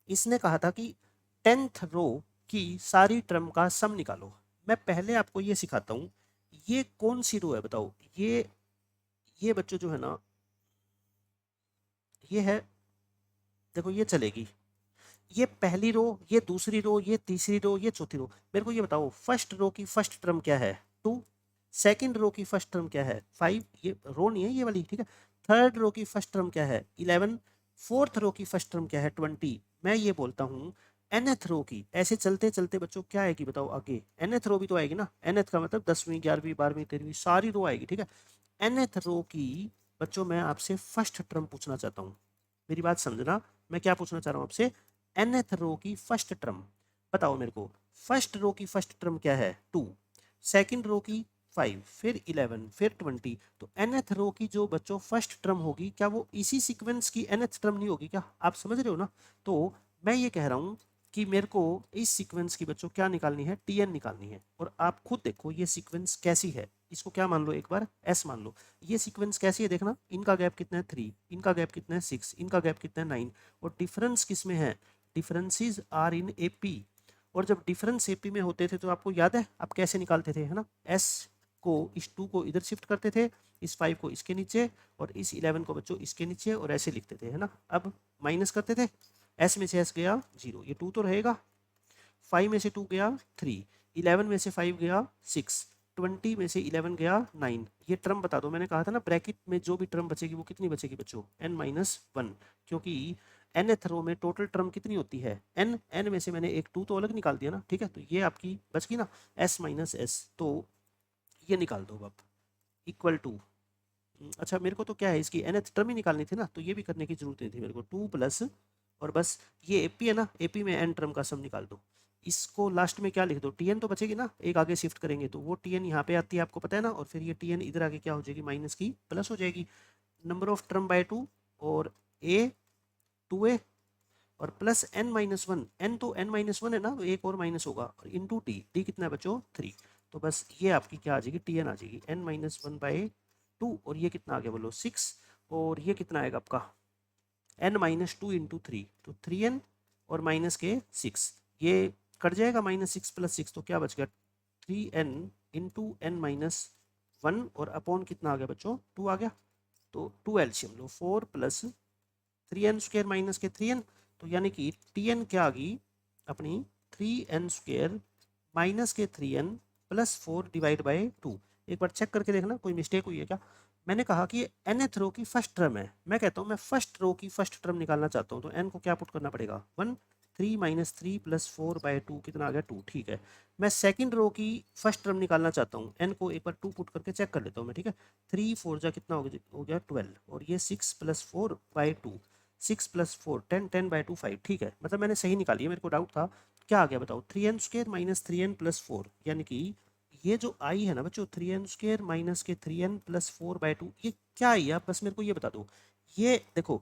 इसने कहा था कि 10th रो की सारी टर्म का सम निकालो। मैं पहले आपको ये सिखाता हूँ, ये कौन सी रो है बताओ, ये बच्चों जो है ना ये है, देखो ये चलेगी, ये पहली रो, ये दूसरी रो, ये तीसरी रो, ये चौथी रो। मेरे को ये बताओ फर्स्ट रो की फर्स्ट टर्म क्या है 2, सेकंड रो की फर्स्ट टर्म क्या है 5, ये रो नहीं है ये वाली, ठीक है। थर्ड रो की फर्स्ट टर्म क्या है 11, फोर्थ रो की फर्स्ट टर्म क्या है 20। मैं ये बोलता हूँ nth रो की, ऐसे चलते चलते बच्चों क्या आएगी बताओ आगे, nth रो भी तो आएगी ना, nth का मतलब 10वीं 11वीं 12वीं 13वीं सारी रो आएगी, ठीक है। nth रो की बच्चों मैं आपसे फर्स्ट टर्म पूछना चाहता हूँ, मेरी बात समझना, मैं क्या पूछना चाह रहा हूँ आपसे, nth रो की फर्स्ट टर्म बताओ मेरे को। फर्स्ट रो की फर्स्ट टर्म क्या है 2, सेकंड रो की 5, फिर 11, फिर 20। तो nth रो की जो बच्चों फर्स्ट टर्म होगी, क्या वो इसी सीक्वेंस की nth टर्म नहीं होगी क्या, आप समझ रहे हो ना। तो मैं ये कह रहा हूँ कि मेरे को इस सीक्वेंस की बच्चों क्या निकालनी है tn निकालनी है, और आप खुद देखो ये सीक्वेंस कैसी है, इसको क्या मान लो एक बार s मान लो। ये सीक्वेंस कैसी है देखना, इनका गैप कितना है 3, इनका गैप कितना है 6, इनका गैप कितना है 9, और डिफरेंस किस में है, डिफरेंसेस आर इन एपी। और जब डिफरेंस एपी में होते थे तो आपको याद है आप कैसे निकालते थे है ना, s को इस 2 को इधर शिफ्ट करते थे, इस 5 को इसके नीचे, और इस 11 को बच्चों इसके नीचे, और ऐसे लिखते थे है ना। अब माइनस करते थे, s में से s गया 0, ये 2 तो रहेगा, 5 में से 2 गया 3, 11 में से 5 गया 6, 20 में से 11 गया 9। ये टर्म बता दो, मैंने कहा था ना ब्रैकेट में जो भी टर्म बचेगी वो कितनी बचेगी बच्चों n-1, क्योंकि nth रो में टोटल टर्म कितनी होती है n में से मैंने एक 2 तो अलग निकाल दिया ना, ठीक है। तो ये आपकी बच गई ना s-s, तो ये निकाल दो आप इक्वल टू, अच्छा मेरे को तो क्या है इसकी nth टर्म ही निकालनी थी ना, तो ये भी करने की जरूरत नहीं थी मेरे को, 2 प्लस, और बस ये एपी है ना, एपी में n टर्म का सम निकाल दो। इसको लास्ट में क्या लिख दो, टीएन तो बचेगी ना, एक आगे शिफ्ट करेंगे तो वो टीएन यहाँ पे आती है आपको पता है ना, और फिर ये टीएन इधर आगे क्या हो जाएगी माइनस की प्लस हो जाएगी, नंबर ऑफ टर्म बाय 2, और ए 2a, और प्लस n-1, n तो n-1 है ना, तो एक और माइनस होगा, और इंटू डी कितना है बच्चों 3। तो बस ये आपकी क्या आ जाएगी टीएन आ जाएगी n-1/2, और ये कितना आ गया बोलो 6, और ये कितना आएगा आपका n-2 इंटू 3, तो 3n और माइनस के 6, ये कट जाएगा -6 + 6, तो क्या बच गया 3n इंटू n-1, और अपॉन कितना आ गया बच्चों 2 आ गया, तो 2 एलसीएम लो 4 + 3n² माइनस के 3n, तो यानी कि tn क्या आ गई अपनी 3n² माइनस के 3n प्लस 4 डिवाइड बाई 2। एक बार चेक करके देखना कोई मिस्टेक हुई है क्या। मैंने कहा कि nth रो की फर्स्ट टर्म है, मैं कहता हूँ मैं फर्स्ट रो की फर्स्ट टर्म निकालना चाहता हूँ, तो n को क्या पुट करना पड़ेगा 1, 3 माइनस 3 प्लस 4 बाई 2 कितना आ गया 2, ठीक है। मैं सेकंड रो की फर्स्ट टर्म निकालना चाहता हूँ, n को एक बार 2 पुट करके चेक कर लेता हूँ मैं, ठीक है। 3 4 जा कितना हो गया 12, और ये 6 प्लस 4 बाई 2, 6 प्लस 4 10, 10 बाई 2 5, ठीक है। मतलब मैंने सही निकाली है, मेरे को डाउट था। क्या आ गया बताओ 3n² माइनस 3n प्लस 4, यानी कि ये जो आई है ना बच्चों 3n² माइनस के 3n प्लस 4 बाई 2, ये क्या आई है आप बस मेरे को ये बता दो। ये देखो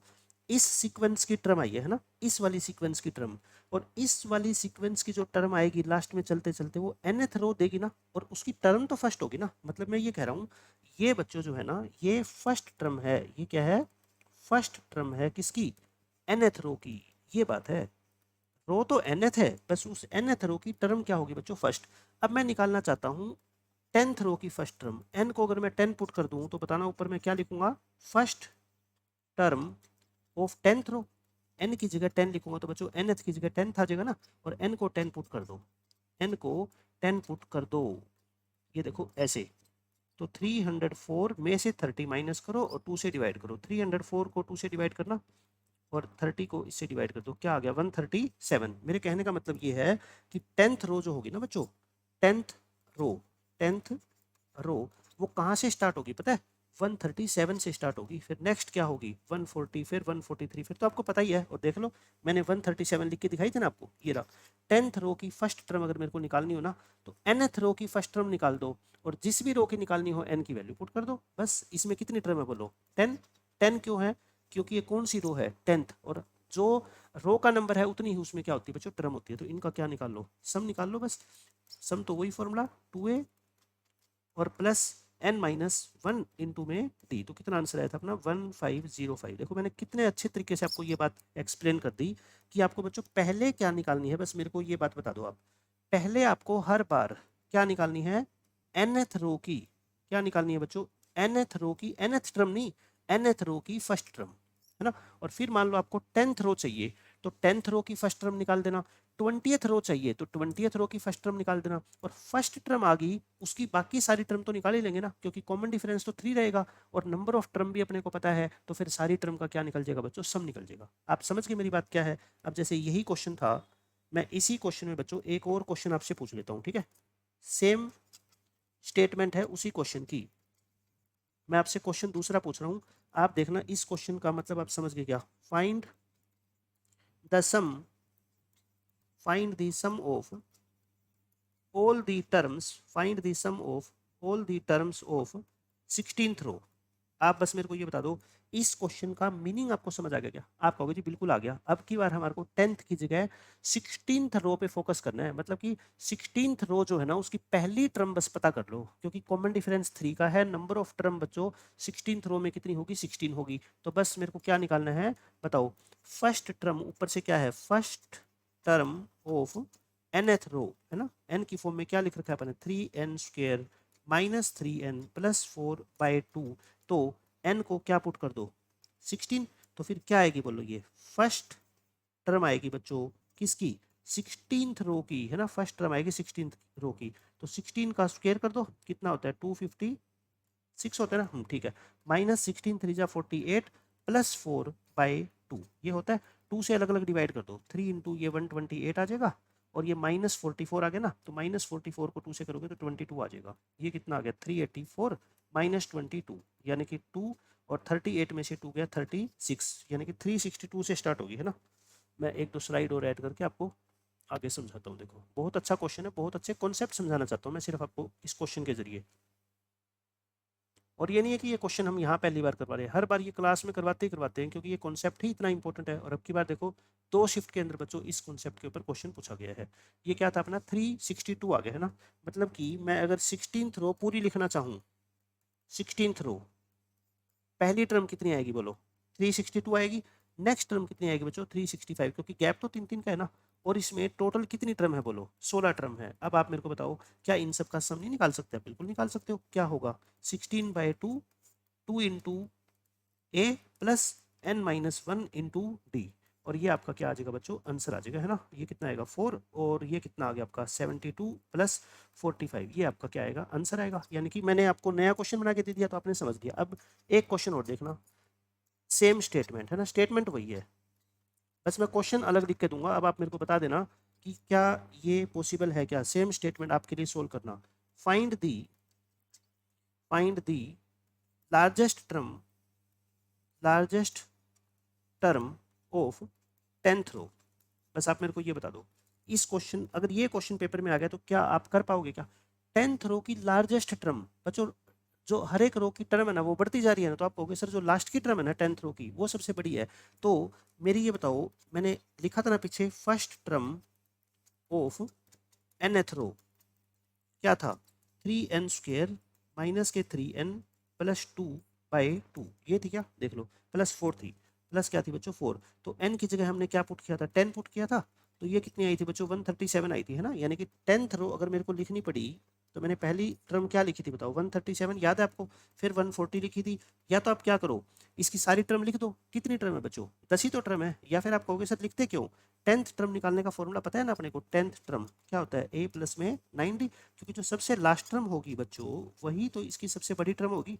इस सीक्वेंस की टर्म आई है ना, इस वाली सीक्वेंस की टर्म, और इस वाली सीक्वेंस की जो टर्म आएगी लास्ट में चलते चलते वो nth रो देगी ना, और उसकी टर्म तो फर्स्ट होगी ना। मतलब मैं ये कह रहा हूँ ये बच्चों जो है ना ये फर्स्ट टर्म है, ये क्या है फर्स्ट टर्म है किसकी nth रो की, ये बात है। रो तो nth है, बस उस nth रो की टर्म क्या होगी बच्चों फर्स्ट। अब मैं निकालना चाहता हूँ 10th रो की फर्स्ट टर्म, n को अगर मैं 10 पुट कर दूं तो बताना ऊपर में क्या लिखूंगा first term of 10th row. n की जगह 10 लिखूंगा तो बच्चों nth की जगह 10th आ जाएगा ना, और n को 10 पुट कर दो, n को 10 पुट कर दो, ये देखो ऐसे। तो 304 में से 30 माइनस करो और 2 से डिवाइड करो, 304 को 2 से डिवाइड करना और 30 को इससे डिवाइड कर दो, क्या आ गया 137। मेरे कहने का मतलब ये है कि 10th रो जो होगी ना बच्चों, 10th रो 10th रो वो कहाँ से स्टार्ट होगी पता है 137 से स्टार्ट होगी, फिर नेक्स्ट क्या होगी 140, फिर 143, फिर तो आपको पता ही है। और देख लो मैंने 137 लिख के दिखाई थी ना आपको, ये रहा। 10th रो की फर्स्ट टर्म अगर मेरे को निकालनी हो ना तो nth रो की फर्स्ट टर्म निकाल दो, और जिस भी रो की निकालनी हो n की वैल्यू पुट कर दो, बस। इसमें कितनी टर्म है बोलो 10। 10 क्यों है, क्योंकि ये कौन सी रो है 10th, और जो रो का नंबर है उतनी ही उसमें क्या होती है बच्चों टर्म होती है। तो इनका क्या निकाल लो सम निकाल लो बस। सम तो वही फॉर्मूला 2a और प्लस n माइनस 1 इंटू में d, तो कितना आंसर आया था अपना 1505। देखो मैंने कितने अच्छे तरीके से आपको ये बात एक्सप्लेन कर दी कि आपको बच्चों पहले क्या निकालनी है, बस मेरे को ये बात बता दो आप। पहले आपको हर बार क्या निकालनी है nth रो की, क्या निकालनी है बच्चों nth रो की, nth टर्म नहीं nth रो की फर्स्ट टर्म, है ना। और फिर मान लो आपको 10th रो चाहिए तो 10th रो की फर्स्ट टर्म निकाल देना, 20th रो चाहिए तो 20th रो की फर्स्ट टर्म निकाल देना, और फर्स्ट टर्म आ गई उसकी बाकी सारी टर्म तो निकाल ही लेंगे ना, क्योंकि कॉमन डिफरेंस तो 3 रहेगा और नंबर ऑफ टर्म भी अपने को पता है, तो फिर सारी टर्म का क्या निकल जाएगा बच्चों सम निकल जाएगा। आप समझ गए मेरी बात क्या है। अब जैसे यही क्वेश्चन था, मैं इसी क्वेश्चन में बच्चों एक और क्वेश्चन आपसे पूछ लेता हूँ, ठीक है। सेम स्टेटमेंट है उसी क्वेश्चन की, मैं आपसे क्वेश्चन दूसरा पूछ रहा हूँ, आप देखना इस क्वेश्चन का मतलब आप समझ गए क्या। Find the sum, find the sum of all the terms, find the sum of all the terms of 16th रो। आप बस मेरे को ये बता दो इस क्वेश्चन का मीनिंग आपको समझ आ गया क्या। आप कहोगे जी बिल्कुल आ गया। अब की बार हमारे को 10th की जगह 16th रो पे फोकस करना है, मतलब कि 16th रो जो है ना उसकी पहली टर्म बस पता कर लो, क्योंकि कॉमन डिफरेंस 3 का है। नंबर ऑफ टर्म बच्चों 16th रो में कितनी होगी 16 होगी, तो बस मेरे को क्या निकालना है बताओ। फर्स्ट टर्म ऊपर से क्या है फर्स्ट टर्म ऑफ nth रो, है ना। n की फॉर्म में क्या लिख रखा है अपने 3n² minus 3n plus 4 by 2, तो n को क्या पुट कर दो 16, तो फिर क्या आएगी बोलो ये फर्स्ट टर्म आएगी बच्चों किसकी 16th रो की, है ना। फर्स्ट टर्म आएगी 16th रो की, तो 16 का स्क्वायर कर दो कितना होता है 256 होता है ना, ठीक है। माइनस 16 3 जा 48 प्लस 4 बाई 2 ये होता है। 2 से अलग अलग डिवाइड कर दो, 3 इंटू ये 128 आ जाएगा, और ये माइनस 44 आ गया ना, तो माइनस 44 को 2 से करोगे तो 22 आ जाएगा। ये कितना आ गया 384 माइनस 22, यानी कि 2 और 38 में से 2 गया 36, यानी कि 362 से स्टार्ट होगी, है ना। मैं एक दो स्लाइड और ऐड करके आपको आगे समझाता हूँ। देखो बहुत अच्छा क्वेश्चन है, बहुत अच्छे कॉन्सेप्ट समझाना चाहता हूँ मैं सिर्फ आपको इस क्वेश्चन के जरिए। और ये नहीं है कि ये क्वेश्चन हम यहाँ पहली बार करवा रहे हैं, हर बार ये क्लास में करवाते ही करवाते हैं, क्योंकि ये कॉन्सेप्ट ही इतना इंपॉर्टेंट है। और अब की बार देखो 2 शिफ्ट के अंदर बच्चों इस कॉन्सेप्ट के ऊपर क्वेश्चन पूछा गया है। ये क्या था अपना 362 आ गया, है ना। मतलब कि मैं अगर 16th रो पूरी लिखना चाहूँ, 16th रो पहली टर्म कितनी आएगी बोलो 362 आएगी। नेक्स्ट टर्म कितनी आएगी बच्चों 365, क्योंकि गैप तो 3 3 का है ना। और इसमें टोटल कितनी टर्म है बोलो 16 टर्म है। अब आप मेरे को बताओ क्या इन सब का सम नहीं निकाल सकते। बिल्कुल निकाल सकते हो। क्या होगा 16/2 2 into a plus n minus 1 into d, और ये आपका क्या आ जाएगा बच्चों, आंसर आ जाएगा, है ना। ये कितना आएगा 4, और ये कितना आ गया आपका 72 प्लस 45, ये आपका क्या आएगा, आंसर आएगा। यानी कि मैंने आपको नया क्वेश्चन बना के दे दिया तो आपने समझ लिया। अब एक क्वेश्चन और देखना, सेम स्टेटमेंट है ना, स्टेटमेंट वही है, बस मैं क्वेश्चन अलग लिख के दूंगा। अब आप मेरे को बता देना कि क्या ये पॉसिबल है, क्या सेम स्टेटमेंट आपके लिए सोल्व करना। Find the largest term of 10th रो। बस आप मेरे को ये बता दो, इस क्वेश्चन, अगर ये क्वेश्चन पेपर में आ गया तो क्या आप कर पाओगे क्या। 10th रो की लार्जेस्ट टर्म बच्चों, जो हर एक रो की टर्म है ना वो बढ़ती जा रही है ना, तो आप कहोगे सर जो लास्ट की टर्म है ना 10th रो की वो सबसे बड़ी है। तो मेरी ये बताओ, मैंने लिखा था ना पीछे, फर्स्ट टर्म ऑफ nth रो क्या था, 3n² माइनस के 3n प्लस 2/2, ये थी क्या, देख लो, प्लस 4 थी, प्लस क्या थी बच्चों 4, तो n की जगह हमने क्या पुट किया था, 10 पुट किया था, तो ये कितनी आई थी बच्चों 137 आई थी, है ना। यानी कि 10th रो अगर मेरे को लिखनी पड़ी तो मैंने पहली टर्म क्या लिखी थी बताओ, 137 याद है आपको, फिर 140 लिखी थी। या तो आप क्या करो, इसकी सारी टर्म लिख दो, कितनी टर्म है बच्चों, 10 ही तो टर्म है। या फिर आप कहोगे सर लिखते क्यों, 10th टर्म निकालने का फॉर्मूला पता है ना अपने को, 10th टर्म क्या होता है, a प्लस में 90, क्योंकि जो सबसे लास्ट टर्म होगी बच्चों वही तो इसकी सबसे बड़ी टर्म होगी।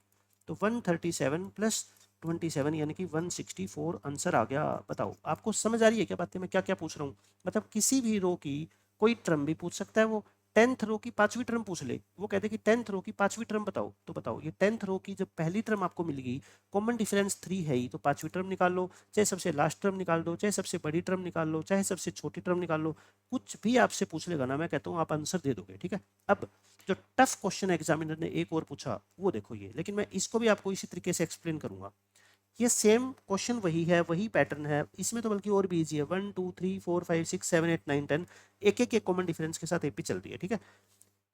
तो 137 प्लस 27 यानी कि 164 आंसर आ गया। बताओ आपको समझ आ रही है क्या बातें, मैं क्या क्या पूछ रहा हूँ। मतलब किसी भी रो की कोई टर्म भी पूछ सकता है वो, 10th रो की 5वीं टर्म पूछ ले, वो कहते कि 10th रो की 5वीं टर्म बताओ, तो बताओ ये 10th रो की जब पहली टर्म आपको मिल गई, कॉमन डिफरेंस 3 है ही, तो 5वीं टर्म निकाल लो, चाहे सबसे लास्ट टर्म निकाल दो, चाहे सबसे बड़ी टर्म निकाल लो, चाहे सबसे छोटी टर्म निकाल लो, कुछ भी आपसे पूछ लेगा ना, मैं कहता हूँ आप आंसर दे दोगे, ठीक है। अब जो टफ क्वेश्चन एग्जामिनर ने एक और पूछा वो देखो ये, लेकिन मैं इसको भी आपको इसी तरीके से एक्सप्लेन करूंगा। ये सेम क्वेश्चन वही है, वही पैटर्न है, इसमें तो बल्कि और भी इजी है, 1 2 3 4 5 6 7 8 9 10, एक एक एक कॉमन डिफरेंस के साथ एपी चल रही है, ठीक है।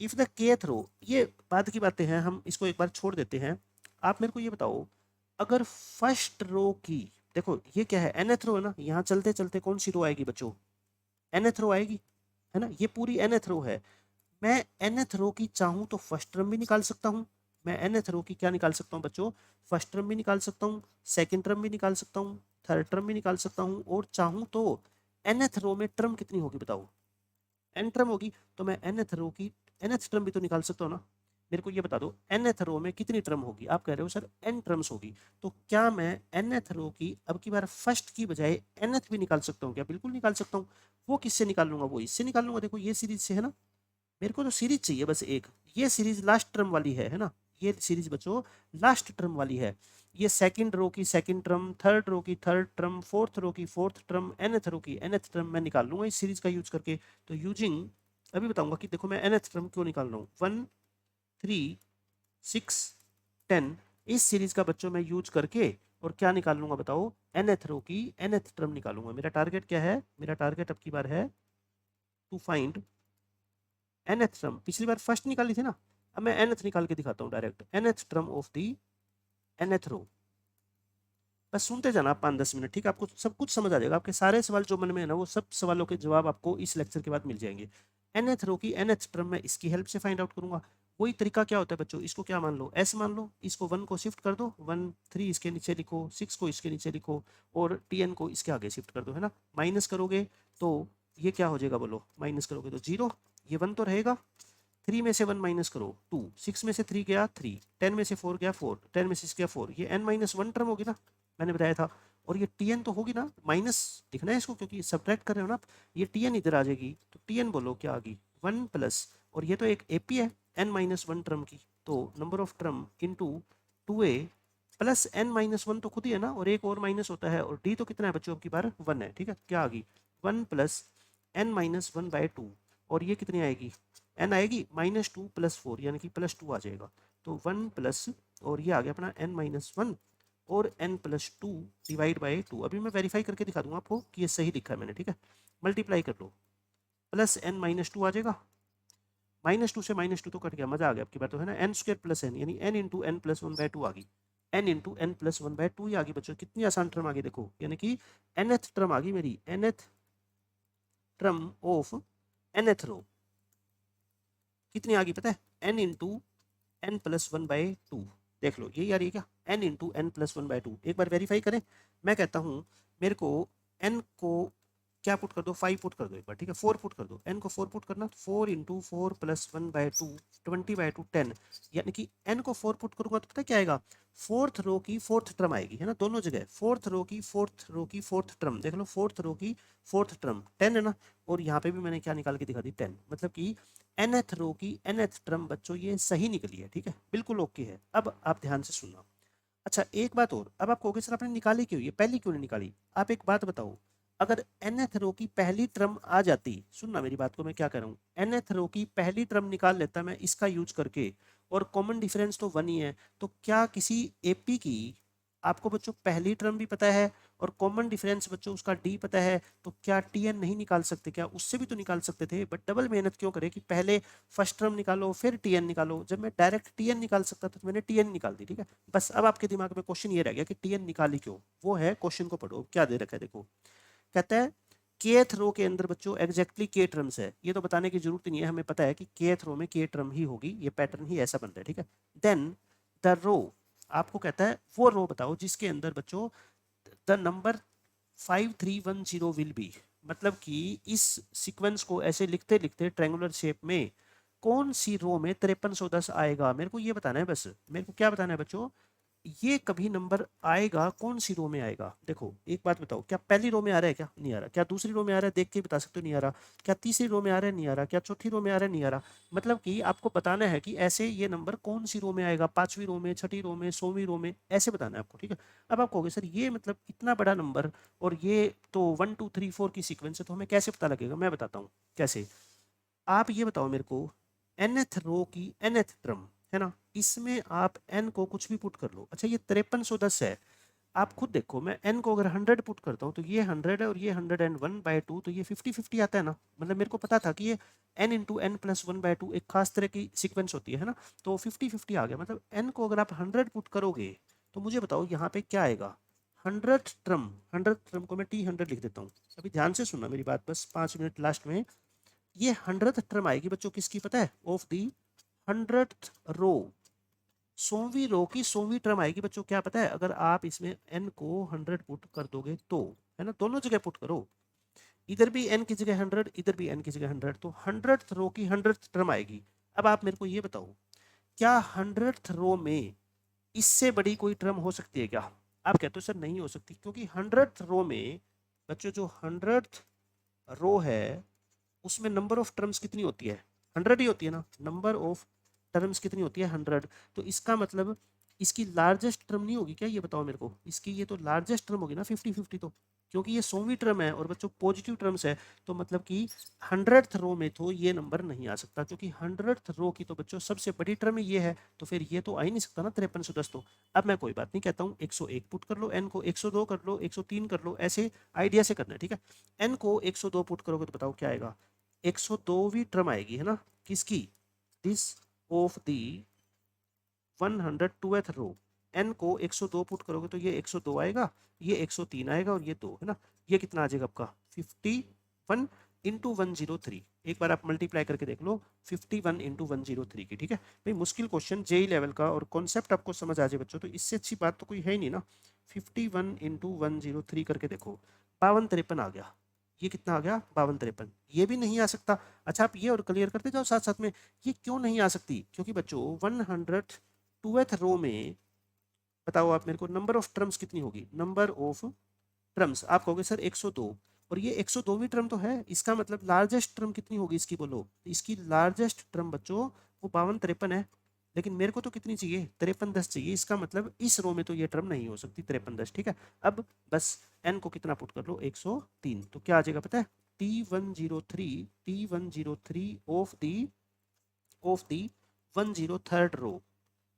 इफ द kth रो, ये बाद की बातें हैं, हम इसको एक बार छोड़ देते हैं। आप मेरे को ये बताओ, अगर फर्स्ट रो की, देखो ये क्या है, nth रो है ना, यहाँ चलते चलते कौन सी रो आएगी बच्चों, nth रो आएगी, है ना, ये पूरी nth रो है। मैं nth रो की चाहूं तो फर्स्ट टर्म भी निकाल सकता हूं, मैं nth रो की क्या निकाल सकता हूं बच्चों, फर्स्ट टर्म भी निकाल सकता हूं, सेकंड टर्म भी निकाल सकता हूं, थर्ड टर्म भी निकाल सकता हूं, और चाहूं तो nth रो में टर्म कितनी होगी बताओ, n टर्म होगी, तो मैं nth रो की nth टर्म भी तो निकाल सकता हूं ना। मेरे को ये बता दो nth रो में कितनी टर्म होगी, आप कह रहे हो सर n टर्म्स होगी, तो क्या मैं nth रो की अब की बार फर्स्ट की बजाय nth भी निकाल सकता हूँ क्या, बिल्कुल निकाल सकता हूँ। वो किससे निकाल लूंगा, वो इससे निकाल लूंगा, देखो ये सीरीज से है ना, मेरे को तो सीरीज चाहिए बस एक, ये सीरीज लास्ट टर्म वाली है ना, ये सीरीज बच्चों लास्ट टर्म वाली है। ये सेकंड रो की सेकंड टर्म, थर्ड रो की थर्ड टर्म, फोर्थ रो की फोर्थ टर्म, nth रो की nth टर्म मैं निकाल लूंगा इस सीरीज का यूज करके। तो यूजिंग, अभी बताऊंगा कि देखो मैं nth टर्म क्यों निकाल रहा हूँ, 1 3 6 10, इस सीरीज का बच्चों मैं यूज करके और क्या निकाल लूंगा बताओ, nth रो की nth टर्म निकालूंगा। मेरा टारगेट क्या है, मेरा टारगेट अब की बार है टू फाइंड nth टर्म, पिछली बार फर्स्ट निकाली थी ना, अब मैं nth निकाल के दिखाता हूँ direct, nth term of the nth रो। बस सुनते जाना आप 5-10 मिनट, ठीक है, आपको सब कुछ समझ आ जाएगा, आपके सारे सवाल जो मन में है ना वो सब सवालों के जवाब आपको इस लेक्चर के बाद मिल जाएंगे। nth रो की nth टर्म मैं इसकी हेल्प से फाइंड आउट करूंगा। वही तरीका क्या होता है बच्चों, इसको क्या मान लो, s मान लो, इसको 1 को शिफ्ट कर दो, 1 3 इसके नीचे लिखो, 6 को इसके नीचे लिखो, और tn को इसके आगे शिफ्ट कर दो, है ना। माइनस करोगे तो ये क्या हो जाएगा बोलो, माइनस करोगे तो 0, ये 1 तो रहेगा, 3 में से 1 माइनस करो 2, 6 में से 3 गया 3, 10 में से 4 गया 4, 10 में से 6 गया 4, ये n माइनस 1 टर्म होगी ना, मैंने बताया था। और ये tn तो होगी ना, माइनस दिखना है इसको क्योंकि सब्ट्रैक्ट कर रहे हो ना आप, ये tn इधर आ जाएगी, तो tn बोलो क्या आ गई 1 प्लस, और ये तो एक एपी है n माइनस 1 टर्म की, तो number of term into 2a plus n minus 1 तो खुद ही है ना, और एक और माइनस होता है, और d तो कितना है बच्चों अब की बार 1 है, ठीक है, क्या आ गई 1 प्लस n माइनस 1/2, और ये कितनी आएगी, n आएगी -2 + 4 यानी कि +2 आ जाएगा, तो 1 प्लस, और ये आ गया अपना n माइनस 1 और n प्लस 2 डिवाइड बाई 2। अभी मैं वेरीफाई करके दिखा दूंगा आपको कि ये सही लिखा है मैंने, ठीक है। मल्टीप्लाई कर लो, प्लस n माइनस 2 आ जाएगा, -2 से -2 तो कट गया, मजा आ गया आपकी बात तो है ना, n² प्लस n यानी n इंटू n प्लस 1/2 आ गई, n इंटू n प्लस 1/2 ही आ गई बच्चों, कितनी आसान टर्म आ गई देखो, यानी कि nth टर्म आ गई मेरी, nth टर्म ऑफ nth रो कितनी आ गई पता है, n इंटू n प्लस 1/2, देख लो यही आ रही है क्या, n इंटू n प्लस 1/2, एक बार वेरीफाई करें। मैं कहता हूँ मेरे को n को क्या पुट कर दो, 5 पुट कर दो एक बार, ठीक है, 4 पुट कर दो, n को 4 पुट करना, 4 इंटू 4 प्लस 1/2 20/2 10, यानी कि n को 4 पुट करूंगा तो पता क्या आएगा, फोर्थ रो की फोर्थ टर्म आएगी, है ना, दोनों जगह फोर्थ रो की फोर्थ टर्म, देख लो फोर्थ रो की फोर्थ टर्म 10 है ना, और यहाँ पे भी मैंने क्या निकाल के दिखा दी 10, मतलब कि nth रो की nth टर्म बच्चों ये सही निकली है, ठीक है, बिल्कुल ओके है। अब आप ध्यान से सुनना। अच्छा एक बात और, अब आप कहोगे सर आपने निकाली क्यों, ये पहली क्यों नहीं निकाली, आप एक बात बताओ, अगर nth रो की पहली टर्म आ जाती, सुनना मेरी बात को मैं क्या कर रहा हूँ, nth रो की पहली टर्म निकाल लेता मैं इसका यूज करके, और कॉमन डिफरेंस तो 1 ही है, तो क्या किसी एपी की आपको बच्चों पहली टर्म भी पता है और कॉमन डिफरेंस बच्चों उसका डी पता है, तो क्या टीएन नहीं निकाल सकते, क्या उससे भी तो निकाल सकते थे, बट डबल मेहनत क्यों करे कि पहले फर्स्ट टर्म निकालो फिर टीएन निकालो, जब मैं डायरेक्ट टीएन निकाल सकता था तो मैंने टीएन निकाल दी, ठीक है। बस अब आपके दिमाग में क्वेश्चन ये रह गया कि टीएन निकाली क्यों, वो है क्वेश्चन को पढ़ो क्या दे रखा है, देखो कहता है केथ रो के अंदर बच्चों एग्जैक्टली के टर्म्स है, ये तो बताने की जरूरत नहीं है, हमें पता है कि केथ रो में के टर्म ही होगी, ये पैटर्न ही ऐसा बन रहा है, ठीक है। देन द रो, आपको कहता है वो रो बताओ जिसके अंदर बच्चों द नंबर 5310 विल बी, मतलब कि इस सीक्वेंस को ऐसे लिखते लिखते ट्रायंगुलर शेप में कौन सी रो में 5310 आएगा, मेरे को ये बताना है, बस मेरे को क्या बताना है बच्चों, ये कभी नंबर आएगा कौन सी रो में आएगा, देखो एक बात बताओ, क्या पहली रो में आ रहा है, क्या नहीं आ रहा, क्या दूसरी रो में आ रहा है, देख के बता सकते हो नहीं आ रहा, क्या तीसरी रो में आ रहा है नहीं आ रहा, क्या चौथी रो में आ रहा है नहीं आ रहा, मतलब कि आपको बताना है कि ऐसे ये नंबर कौन सी रो में आएगा, पांचवी रो में, छठी रो में, 100वीं रो में, ऐसे बताना है आपको, ठीक है। अब आप कहोगे सर ये मतलब इतना बड़ा नंबर और ये तो 1 2 3 4 की सीक्वेंस है, तो हमें कैसे पता लगेगा, मैं बताता हूँ कैसे। आप ये बताओ मेरे को, nth रो की nth टर्म है ना, इसमें आप n को कुछ भी पुट कर लो, अच्छा ये 5310 है, आप खुद देखो, मैं n को अगर 100 पुट करता हूँ तो ये 100 है और ये 101/2, तो ये 50-50 आता है ना, मतलब मेरे को पता था कि ये n इंटू एन प्लस 1/2 एक खास तरह की सीक्वेंस होती है ना, तो 50-50 आ गया, मतलब n को अगर आप 100 पुट करोगे तो मुझे बताओ यहाँ पे क्या आएगा, 100th टर्म को मैं t100 लिख देता हूँ, अभी ध्यान से सुनना मेरी बात, बस 5 मिनट लास्ट में, ये 100th टर्म आएगी बच्चों किसकी पता है, ऑफ दी 100th रो, 100वीं रो की 100वीं टर्म आएगी बच्चों, क्या पता है, अगर आप इसमें n को 100 पुट कर दोगे तो, है ना, दोनों जगह पुट करो, इधर भी n की जगह 100, इधर भी n की जगह 100, तो 100th रो की 100th टर्म आएगी। अब आप मेरे को ये बताओ, क्या 100th रो में इससे बड़ी कोई टर्म हो सकती है क्या, आप कहते हो सर नहीं हो सकती, क्योंकि 100th रो में बच्चों जो 100th रो है उसमें नंबर ऑफ टर्म्स कितनी होती है, 100 ही होती है ना, नंबर ऑफ टर्म्स कितनी होती है 100, तो इसका मतलब इसकी लार्जेस्ट टर्म नहीं होगी क्या, ये बताओ मेरे को, इसकी ये तो लार्जेस्ट टर्म होगी ना 50-50, तो क्योंकि ये 100वीं टर्म है और बच्चों पॉजिटिव टर्म्स है, तो मतलब कि 100th रो में तो ये नंबर नहीं आ सकता, क्योंकि 100th रो की तो बच्चों सबसे बड़ी टर्म ये है, तो फिर ये तो आ ही नहीं सकता ना 5310, तो अब मैं कोई बात नहीं कहता हूँ 101 पुट कर लो, एन को 102 कर लो, 103 कर लो, ऐसे आइडिया से करना है, ठीक है। एन को 102 पुट करोगे तो बताओ क्या आएगा, 102वीं टर्म आएगी, है ना, किसकी, this of the 102th row, n को 102 पुट करोगे तो ये 102 आएगा, ये 103 आएगा और ये 2, है ना, ये कितना आ जाएगा आपका 51 इंटू 103, एक बार आप मल्टीप्लाई करके देख लो 51 इंटू 103 की, ठीक है भाई, मुश्किल क्वेश्चन जेई लेवल का और कॉन्सेप्ट आपको समझ आ जाए बच्चों, तो इससे अच्छी बात तो कोई है ही नहीं ना, 51 इंटू 103 करके देखो 52-53 आ गया, ये कितना आ गया 52-53, ये भी नहीं आ सकता। अच्छा आप ये और क्लियर करते जाओ साथ साथ में, ये क्यों नहीं आ सकती, क्योंकि बच्चों 102th रो में बताओ आप मेरे को नंबर ऑफ टर्म्स कितनी होगी, नंबर ऑफ टर्म्स, आप कहोगे सर 102, और ये 102वीं टर्म तो है, इसका मतलब लार्जेस्ट टर्म कितनी होगी इसकी, बोलो, इसकी लार्जेस्ट टर्म बच्चों वो 52-53 है, लेकिन मेरे को तो कितनी चाहिए 5310 चाहिए, इसका मतलब इस रो में तो ये टर्म नहीं हो सकती 5310, ठीक है। अब बस n को कितना पुट कर लो 103, तो क्या आ जाएगा पता है, T103 of the 103rd row,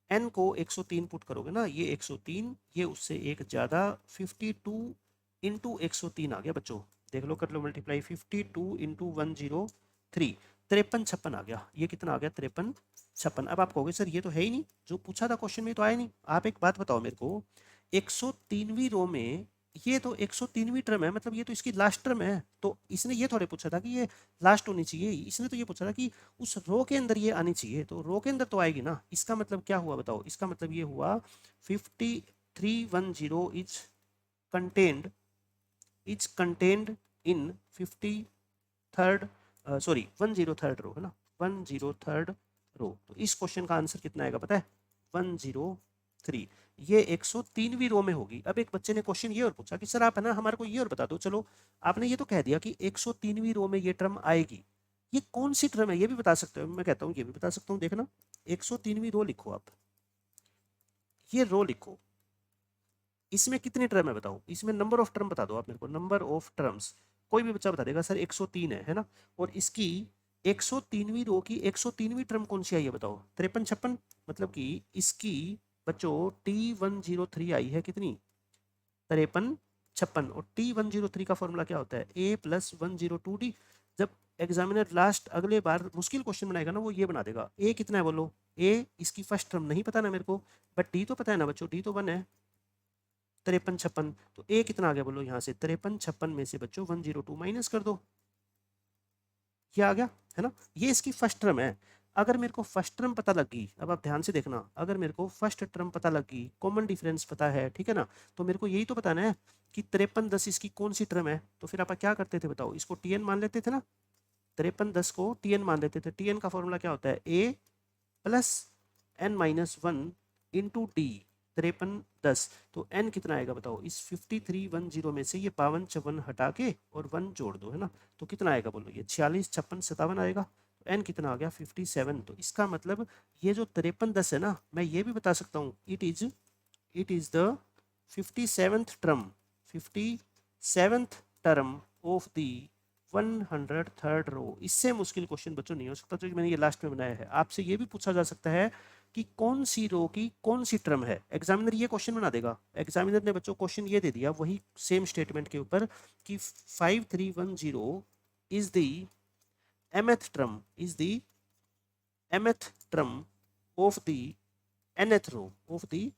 n को 103 पुट करोगे ना, ये 103, ये उससे एक ज्यादा 52 इंटू 103 आ गया बच्चों, देख लो कर लो मल्टीप्लाई, 52 इंटू 103, 53-56 आ गया, ये कितना आ गया 53-56। अब आप कहोगे सर ये तो है ही नहीं, जो पूछा था क्वेश्चन में तो आया नहीं, आप एक बात बताओ मेरे को, 103वीं रो में ये तो 103वीं टर्म है, मतलब ये तो इसकी लास्ट टर्म है, तो इसने ये थोड़े पूछा था कि ये लास्ट होनी चाहिए, इसने तो ये पूछा था कि उस रो के अंदर ये आनी चाहिए, तो रो के अंदर तो आएगी ना, इसका मतलब क्या हुआ बताओ, इसका मतलब ये हुआ 5310 is contained is contained in 103rd 103rd रो, है ना, 103rd रो। तो इस क्वेश्चन का आंसर कितना आएगा पता है? 103। ये 103वीं रो में होगी। अब एक बच्चे ने क्वेश्चन ये और पूछा कि सर आप है ना हमारे को ये और बता दो, चलो आपने ये तो कह दिया कि 103वीं रो में ये टर्म आएगी, ये कौन सी टर्म है ये भी बता सकते हो? मैं कहता हूँ ये भी बता सकता हूँ। देखना, 103वीं रो लिखो आप, ये रो लिखो, इसमें कितनी टर्म है बताओ? इसमें नंबर ऑफ टर्म बता दो आप मेरे को, नंबर ऑफ टर्म्स। कोई भी बच्चा बता देगा सर 103 है ना? और इसकी 103वीं रो की 103वीं टर्म कौन सी आई है बताओ? 53 56। मतलब कि इसकी बच्चों T103 आई है कितनी? 53 56। और T103 का फॉर्मूला क्या होता है? A+102D। जब एग्जामिनर लास्ट अगले बार मुश्किल क्वेश्चन बनाएगा ना, वो ये बना देगा। ए कितना है बोलो? ए इसकी फर्स्ट टर्म नहीं पता ना मेरे को, बट डी तो पता है ना बच्चों, डी तो 1 है। 53 56, तो ए कितना आ गया बोलो? यहाँ से 53 56 में से बच्चों 102 माइनस कर दो, ये आ गया, है ना? ये इसकी फर्स्ट टर्म है। अगर मेरे को फर्स्ट टर्म पता लग गई, अब आप ध्यान से देखना, अगर मेरे को फर्स्ट टर्म पता लग गई, कॉमन डिफरेंस पता है, ठीक है ना, तो मेरे को यही तो बताना है कि 53 10 इसकी कौन सी टर्म है। तो फिर आप क्या करते थे बताओ? इसको टीएन मान लेते थे ना, 53 10 को टीएन मान लेते थे। टीएन का फॉर्मूला क्या होता है? A+n-1 into D, 53 10। तो n कितना आएगा बताओ? इस 5310 में से ये 52 54 हटा के और 1 जोड़ दो, है ना, तो कितना आएगा बोलो? ये 46 56 57 आएगा। तो n कितना आ गया? 57। तो इसका मतलब ये जो 53 10 है ना, मैं ये भी बता सकता हूँ, it is the 57th term, 57th term of the 103rd रो। इससे मुश्किल क्वेश्चन बच्चों नहीं हो सकता जो मैंने ये लास्ट में बनाया है। आपसे ये भी पूछा जा सकता है कि कौन सी रो की कौन सी टर्म है। एग्जामिनर ये क्वेश्चन बना देगा। एग्जामिनर ने बच्चों क्वेश्चन ये दे दिया वही सेम स्टेटमेंट के ऊपर कि 5310 is the mth term, is the mth term of the nth row, of the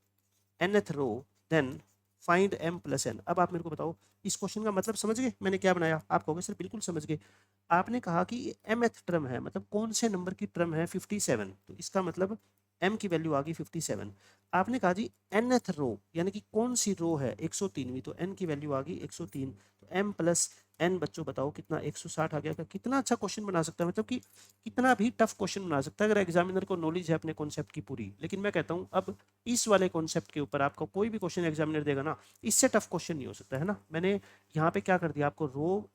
nth row, then find m+n। अब आप मेरे को बताओ इस क्वेश्चन का मतलब समझ गए मैंने क्या बनाया? आप कहोगे सर बिल्कुल समझ गए। आपने कहा कि mth टर्म है, मतलब कौन से नंबर की टर्म है? 57। तो इसका मतलब m की वैल्यू आ गई 57। आपने कहा जी nth रो, यानी कि कौन सी रो है? 103वीं, तो n की वैल्यू आ गई 103। तो m+n बच्चों बताओ कितना? 160 आ गया। कितना अच्छा क्वेश्चन बना सकता है, मतलब कि कितना भी टफ क्वेश्चन बना सकता है अगर एग्जामिनर को नॉलेज है अपने कॉन्सेप्ट की पूरी। लेकिन मैं कहता हूँ अब इस वाले कॉन्सेप्ट के ऊपर आपको कोई भी क्वेश्चन एग्जामिनर देगा ना, इससे टफ क्वेश्चन नहीं हो सकता, है ना? मैंने यहाँ पे क्या कर दिया, आपको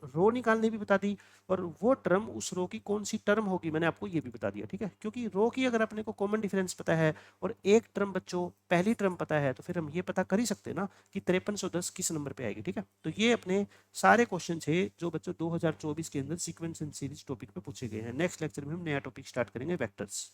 रो निकालने भी बता दी, और वो टर्म उस रो की कौन सी टर्म होगी मैंने आपको ये भी बता दिया, ठीक है? क्योंकि रो की अगर अपने को कॉमन डिफरेंस पता है और एक टर्म बच्चों पहली टर्म पता है, तो फिर हम ये पता कर ही सकते हैं ना कि 5310 किस नंबर पे आएगी, ठीक है? तो ये अपने सारे क्वेश्चन थे जो बच्चों 2024 के अंदर सीक्वेंस एंड सीरीज टॉपिक पे पूछे गए हैं। नेक्स्ट लेक्चर में हम नया टॉपिक स्टार्ट करेंगे, वेक्टर्स।